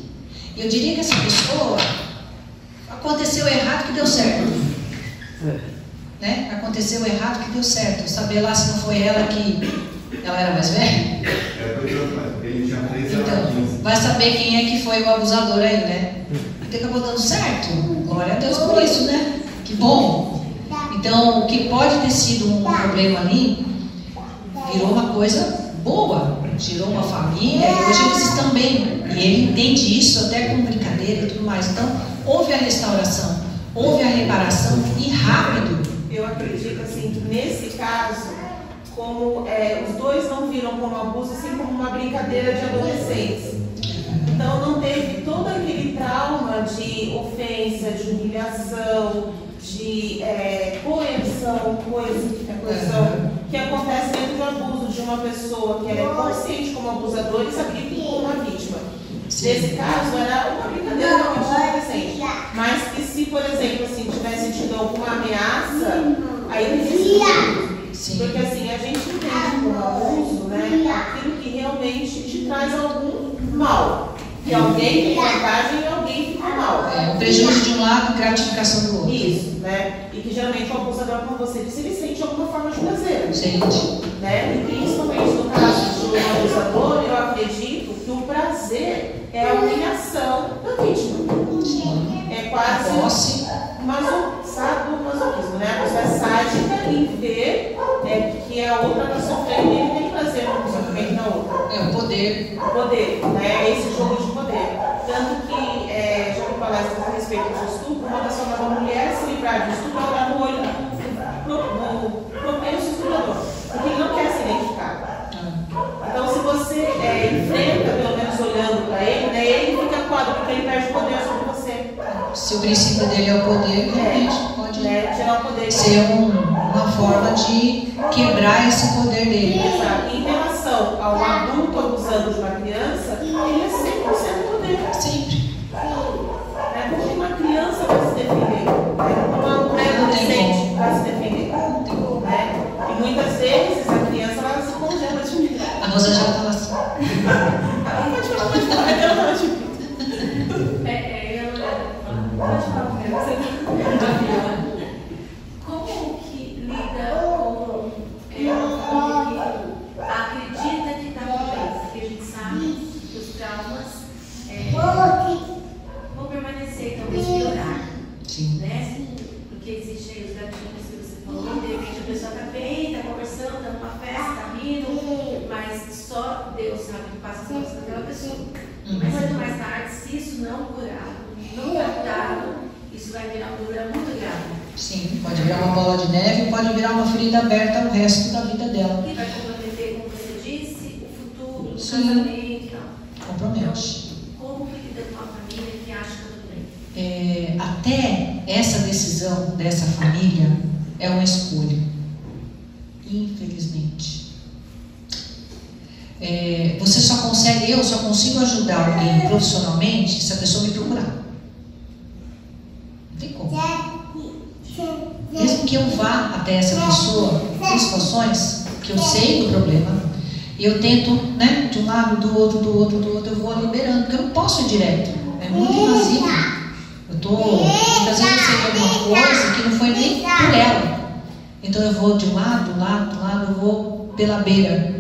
Eu diria que essa pessoa aconteceu errado que deu certo. Né? Aconteceu errado que deu certo. Saber lá se não foi ela que ela era mais velha. Ele tinha 13 anos. Então, vai saber quem é que foi o abusador aí, né? Porque acabou dando certo. Glória a Deus por isso, né? Que bom. Então, o que pode ter sido um problema ali virou uma coisa boa. Gerou uma família e hoje eles estão bem. E ele entende isso até com brincadeira e tudo mais. Então, houve a restauração, houve a reparação e rápido. Eu acredito assim que nesse caso, como os dois não viram como abuso, assim como uma brincadeira de adolescentes. Então não teve todo aquele trauma de ofensa, de humilhação, de coerção, que acontece dentro do abuso de uma pessoa que é consciente como abusador e sabia que como uma vítima. Nesse caso era uma brincadeira realmente de adolescente. Mas que se, por exemplo, assim, tivesse tido alguma ameaça, aí ele disse. Porque assim, a gente entende como abuso, né, aquilo que realmente te traz algum mal. Que alguém tem vantagem e alguém fica mal. O prejuízo de um lado e gratificação do outro. Isso, né? E que geralmente o abusador, como você disse, ele sente alguma forma de prazer. Sente. Né? E principalmente no caso de um abusador, eu acredito que o prazer é a humilhação da vítima. Sim. É quase sadomasoquismo, né? A pessoa é sádica em ver que a outra está sofrendo e ele tem prazer no sofrimento da outra. É o poder. O poder, né? Esse jogo de poder. Tanto que, já que palestra a respeito do estupro, uma das formas da mulher se livrar do estupro é olhar no olho do propenso estuprador, porque ele não quer ser identificado. Então, se você enfrenta, pelo menos olhando para ele, né, ele fica coado, porque ele perde o poder sobre você. Se o princípio dele é o poder, realmente pode tirar o poder ser uma forma de quebrar esse poder dele. Exato. Em relação ao adulto abusando de uma criança, ele é 100% poder. Sempre. Porque uma criança vai se defender, uma pré-adolescente vai se defender. E muitas vezes a criança ela se congela de medo. A Rosa já fala assim. Pode falar, eu não te Pode falar primeiro. Como que lida com uma que acredita que está tudo bem? Porque a gente sabe que os traumas vão permanecer e talvez piorar. Sim. Né? Porque existem os gatinhos que você falou, de repente a pessoa está bem, está conversando, está numa festa, está rindo, mas só Deus sabe o que passa na cabeça daquela pessoa. Mas muito mais tarde, se isso não curar, não tratado, isso vai virar um problema muito grave. Sim, pode virar uma bola de neve, pode virar uma ferida aberta o resto da vida dela. E vai comprometer, como você disse, o futuro, o casamento e tal. Compromete. Como que lida com uma família que acha que tudo bem? Até essa decisão dessa família é uma escolha. Infelizmente. Eu só consigo ajudar alguém profissionalmente se a pessoa me procurar. Não tem como. Mesmo que eu vá até essa pessoa, tem situações que eu sei do problema, e eu tento, né, de um lado, do outro, eu vou liberando, porque eu não posso ir direto. É muito invasivo. Muitas vezes eu sei de alguma coisa que não foi nem por ela. Então eu vou de um lado, eu vou pela beira.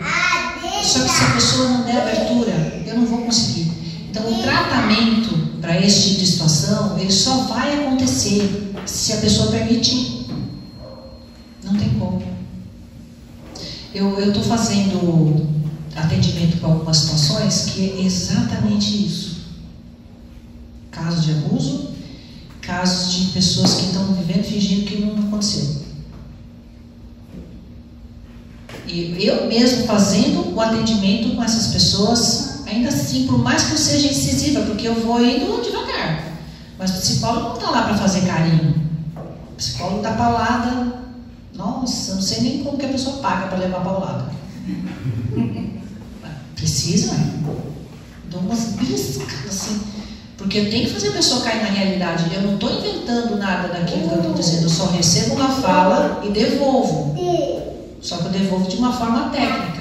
Só que se a pessoa não der abertura, eu não vou conseguir. Então o tratamento para esse tipo de situação, ele só vai acontecer se a pessoa permitir. Não tem como. Eu estou fazendo atendimento para algumas situações que é exatamente isso. Casos de abuso, casos de pessoas que estão vivendo fingindo que não aconteceu. E eu mesmo fazendo o atendimento com essas pessoas, ainda assim, por mais que eu seja incisiva, porque eu vou indo devagar. Mas o psicólogo não está lá para fazer carinho. O psicólogo dá paulada. Nossa, eu não sei nem como que a pessoa paga para levar paulada. Precisa, dou umas biscas assim. Porque eu tenho que fazer a pessoa cair na realidade. Eu não estou inventando nada daquilo que eu estou dizendo. Eu só recebo uma fala e devolvo. Só que eu devolvo de uma forma técnica.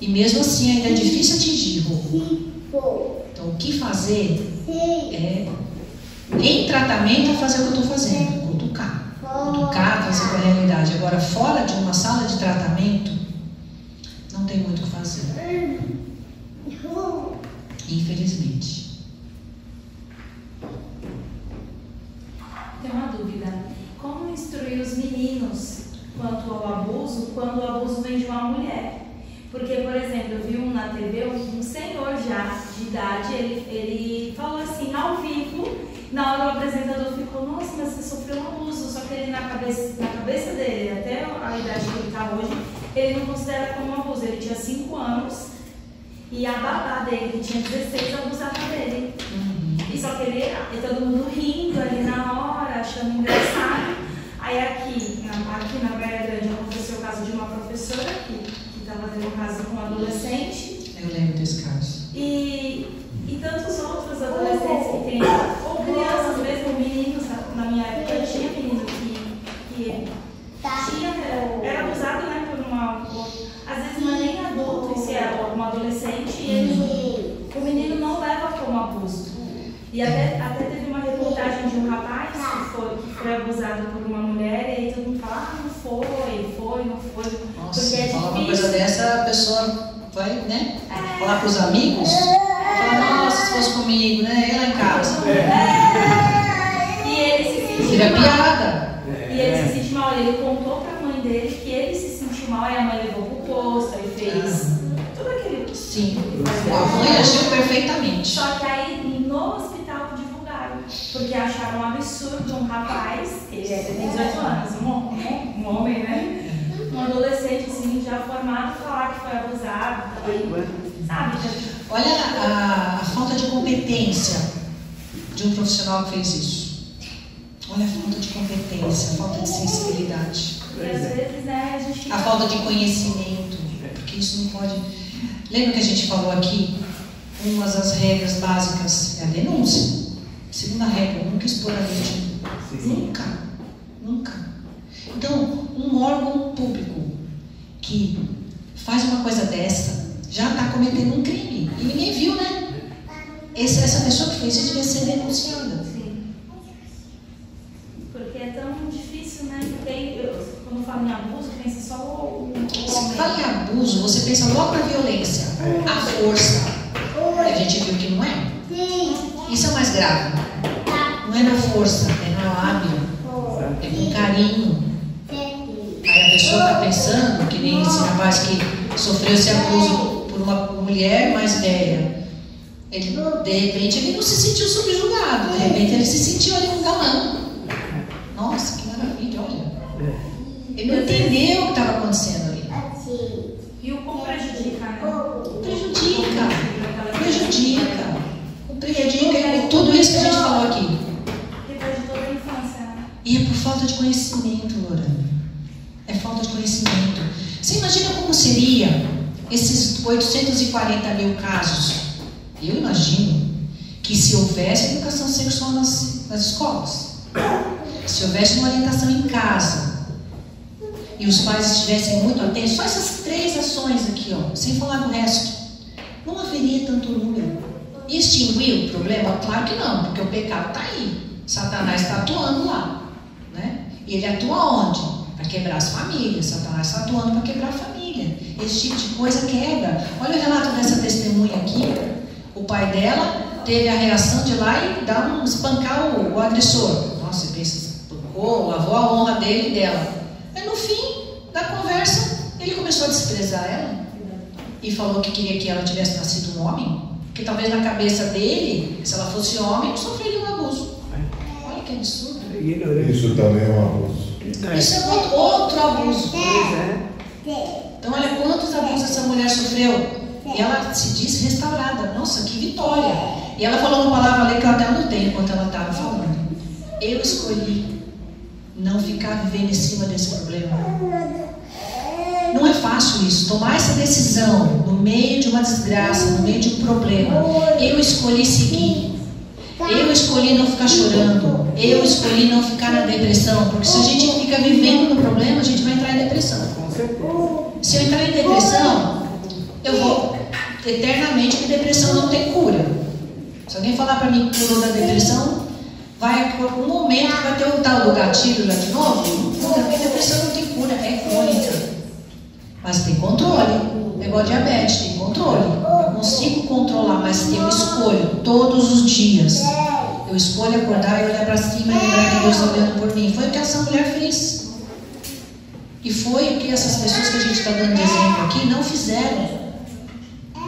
E mesmo assim ainda é difícil atingir. Então o que fazer é, em tratamento, é fazer o que eu estou fazendo. Cutucar, fazer com a realidade. Agora, fora de uma sala de tratamento, não tem muito o que fazer. Infelizmente. Tem uma dúvida. Como instruir os meninos quanto ao abuso, quando o abuso vem de uma mulher? Porque, por exemplo, eu vi na TV um senhor já de idade, ele falou assim, ao vivo, na hora o apresentador ficou, nossa, mas você sofreu um abuso, só que ele na cabeça dele, até a idade que ele está hoje, ele não considera como um abuso. Ele tinha 5 anos e a babá dele, que tinha 16, abusava dele. E só que ele todo mundo rindo ali na hora, achando engraçado. Aí aqui na Praia Grande aconteceu o caso de uma professora que estava tendo um caso com um adolescente. Eu lembro desse caso. E tantos outros adolescentes que têm, ou crianças mesmo, meninos, na minha época tinha menino que era abusado, né, por uma, às vezes não é nem adulto, se é um adolescente, e eles E até teve uma reportagem de um rapaz que foi abusado por uma mulher, e aí todo mundo fala, não foi, não foi. Nossa, porque é fala uma difícil. coisa dessa, a pessoa vai, né? Falar pros amigos, falar, nossa, se fosse comigo, né? E lá em casa. E ele se sentiu Vira mal. piada. E ele se sentiu mal. Ele contou pra mãe dele que ele se sentiu mal, e a mãe levou pro posto, aí fez tudo aquilo. Sim, a mãe agiu perfeitamente. Só que aí no hospital divulgaram, porque acharam um absurdo um rapaz, ele tem 18 anos, um homem, né? Um adolescente assim, já formado, falar que foi abusado, sabe? Olha a falta de competência de um profissional que fez isso. Olha a falta de competência, a falta de sensibilidade. E às vezes, né, a gente... A falta de conhecimento, porque isso não pode... Lembra que a gente falou aqui? Uma das regras básicas é a denúncia. Segunda regra, nunca expor a vítima. Nunca. Nunca. Então, um órgão público que faz uma coisa dessa já está cometendo um crime. E ninguém viu, né? Essa pessoa que fez isso devia ser denunciada. Sim. Porque é tão difícil, né? Porque quando falo em abuso, pensa só o homem. Se fala em abuso, você pensa logo na violência, a força. E a gente viu que não é. Isso é o mais grave. Não é na força, é na lábia. É com carinho. Aí a pessoa está pensando, que nem esse rapaz que sofreu esse abuso por uma mulher mais velha. Ele, de repente, ele não se sentiu subjugado. De repente, ele se sentiu ali um galã. Nossa, que maravilha, olha. Ele não entendeu o que estava acontecendo ali. E o como prejudica, né? Prejudica tudo isso que a gente falou aqui. Depois de toda a infância, né? E é por falta de conhecimento, Lorena. É falta de conhecimento. Você imagina como seria esses 840 mil casos? Eu imagino que se houvesse educação sexual nas escolas, se houvesse uma orientação em casa, e os pais estivessem muito atentos, só essas 3 ações aqui, ó, sem falar do resto, não haveria tanto número. Extinguir o problema? Claro que não, porque o pecado está aí. Satanás está atuando lá, né? E ele atua onde? Para quebrar as famílias. Satanás está atuando para quebrar a família. Esse tipo de coisa quebra. Olha o relato dessa testemunha aqui. O pai dela teve a reação de ir lá e espancar o agressor. Nossa, você pensa, espancou, lavou a honra dele e dela. Mas no fim da conversa, ele começou a desprezar ela e falou que queria que ela tivesse nascido um homem, que talvez na cabeça dele, se ela fosse homem, sofreria um abuso. Olha que absurdo. Isso também é um abuso. Isso é outro abuso. Então olha quantos abusos essa mulher sofreu. E ela se diz restaurada. Nossa, que vitória. E ela falou uma palavra ali que eu até anotei enquanto ela estava falando. Eu escolhi não ficar vivendo em cima desse problema. Não é fácil isso, tomar essa decisão no meio de uma desgraça, no meio de um problema. Eu escolhi seguir. Eu escolhi não ficar chorando. Eu escolhi não ficar na depressão. Porque se a gente fica vivendo no problema, a gente vai entrar em depressão. Se eu entrar em depressão, eu vou eternamente, que depressão não tem cura. Se alguém falar para mim que curou da depressão, vai por um momento que vai ter o tal do gatilho lá de novo. Porque depressão não tem cura, é crônica. Mas tem controle. É igual diabetes, tem controle. Eu consigo controlar, mas eu escolho todos os dias. Eu escolho acordar e olhar para cima e lembrar que Deus está olhando por mim. Foi o que essa mulher fez. E foi o que essas pessoas que a gente está dando de exemplo aqui não fizeram.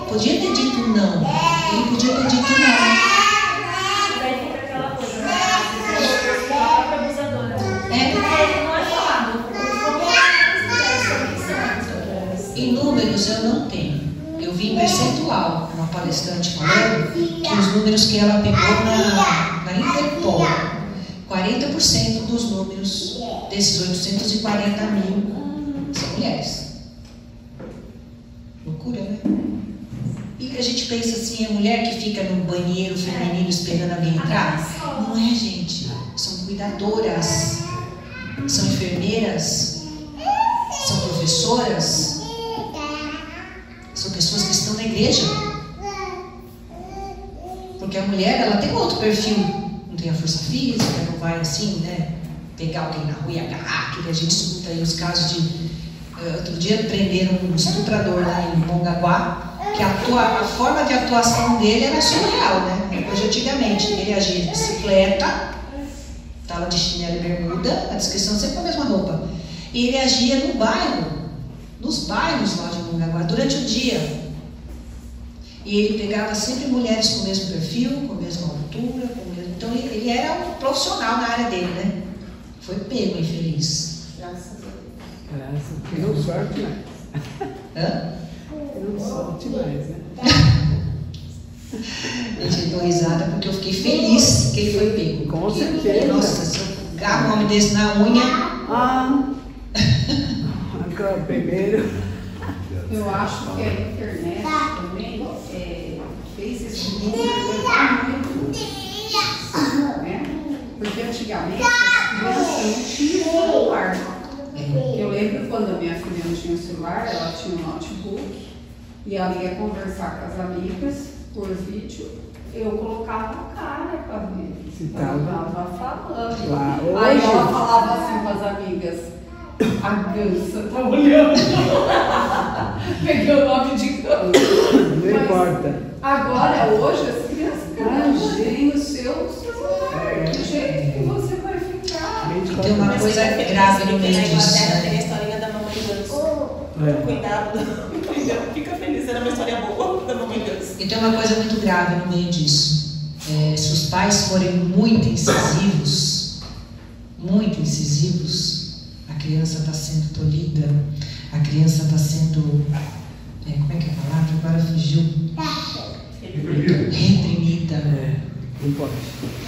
Podia ter dito não. Ele podia ter dito não. Daí fica aquela coisa, né? A própria abusadora. Não é falado. Em números eu não tenho. Eu vi em percentual, uma palestrante falando que os números que ela pegou na Interpol, 40% dos números desses 840 mil são mulheres. Loucura, né? E a gente pensa assim, é mulher que fica no banheiro feminino esperando alguém entrar? Não é, gente. São cuidadoras, são enfermeiras, são professoras, são pessoas que estão na igreja. Porque mulher, ela tem outro perfil, não tem a força física, não vai assim, né, pegar alguém na rua e agarrar, que a gente escuta aí os casos de... outro dia prenderam um estuprador lá em Mongaguá, que a forma de atuação dele era surreal, né? Depois de antigamente, ele agia de bicicleta, estava de chinelo e bermuda, a descrição sempre com a mesma roupa. E ele agia no bairro, nos bairros lá de Mongaguá, durante o dia. E ele pegava sempre mulheres com o mesmo perfil, com a mesma altura, então ele era um profissional na área dele, né? Foi pego, infeliz. Graças a Deus. Não sorte mais. Hã? Não sorte mais, né? Eu dou risada porque eu fiquei feliz que ele foi pego. Com certeza. Nossa, se eu pegar um homem desse na unha... Agora, primeiro... Eu acho que a internet também fez esse mundo levar muito, né? Porque antigamente as crianças não tinham celular. Eu lembro quando a minha filha não tinha celular, ela tinha um notebook e ela ia conversar com as amigas por vídeo. Eu colocava a cara para ver. Ela estava falando. Claro. Aí ela falava assim com as amigas: a gança tá olhando. Pegou o nome de gança. Não importa. Agora, hoje, as crianças têm o seu celular. Do jeito que você vai ficar. E tem uma coisa grave no meio disso. Tem a historinha da mamãe ganso. Cuidado, fica feliz, era uma história boa da mamãe ganso. E tem uma coisa muito grave no meio disso. Se os pais forem muito incisivos, a criança está sendo tolhida, a criança está sendo, como é que é a palavra? Agora fugiu. Reprimida. Não pode.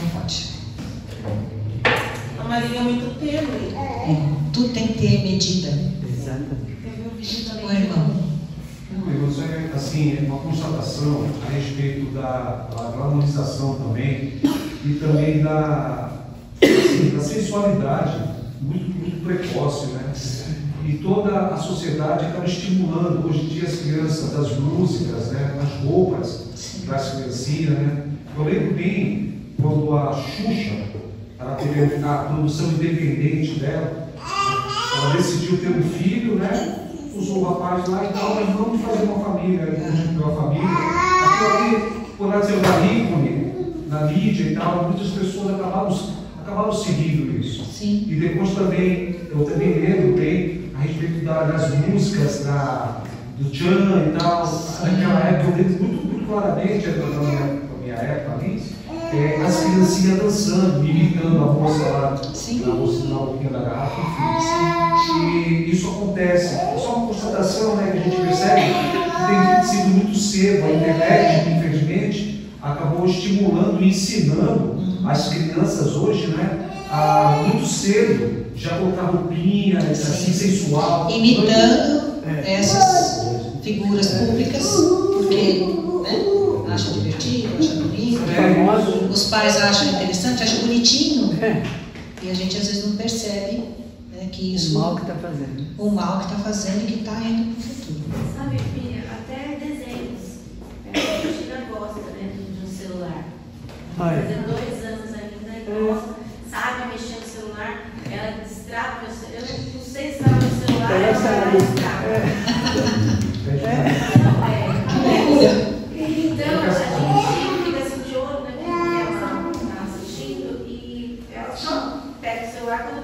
Não pode. A Maria é muito tênue. Tudo tem que ter medida. Exatamente. Oi, irmão. Assim, uma constatação a respeito da glamorização também e também da sensualidade muito precoce, né? E toda a sociedade acaba estimulando hoje em dia as crianças das músicas, né? As roupas das criancinhas, né? Eu lembro bem quando a Xuxa, ela teve a produção independente dela, ela decidiu ter um filho, né? Usou o rapaz lá e tal, mas vamos fazer uma família, aí constituiu a família. Aquilo ali, por lá ser um ícone na mídia e tal, muitas pessoas acabaram seguindo isso. Sim. E depois também, eu também lembro bem a respeito das músicas do Tchan e tal. Naquela época eu lembro muito claramente, na minha época ali, as criancinhas dançando, imitando a moça lá na boquinha da garrafa, enfim. E isso acontece. É só uma constatação, né, que a gente percebe que tem sido muito cedo. A internet, infelizmente, acabou estimulando e ensinando as crianças hoje, né, muito cedo, já colocar roupinha, assim, sensual. Imitando essas figuras públicas, porque acha divertido, acha bonito, os pais acham interessante, acham bonitinho, e a gente às vezes não percebe, né, que isso... O mal que está fazendo. O mal que está fazendo e que está indo para o futuro. Sabe, filha, até desenhos. A gente ainda gosta dentro de um celular. Fazendo 2 anos ainda, e gosta, sabe mexer no celular, ela destrava meu celular. Eu não sei se estava no celular, ela destrava. Então, a gente fica assim de olho, né? Ela está assistindo e ela só pega o celular quando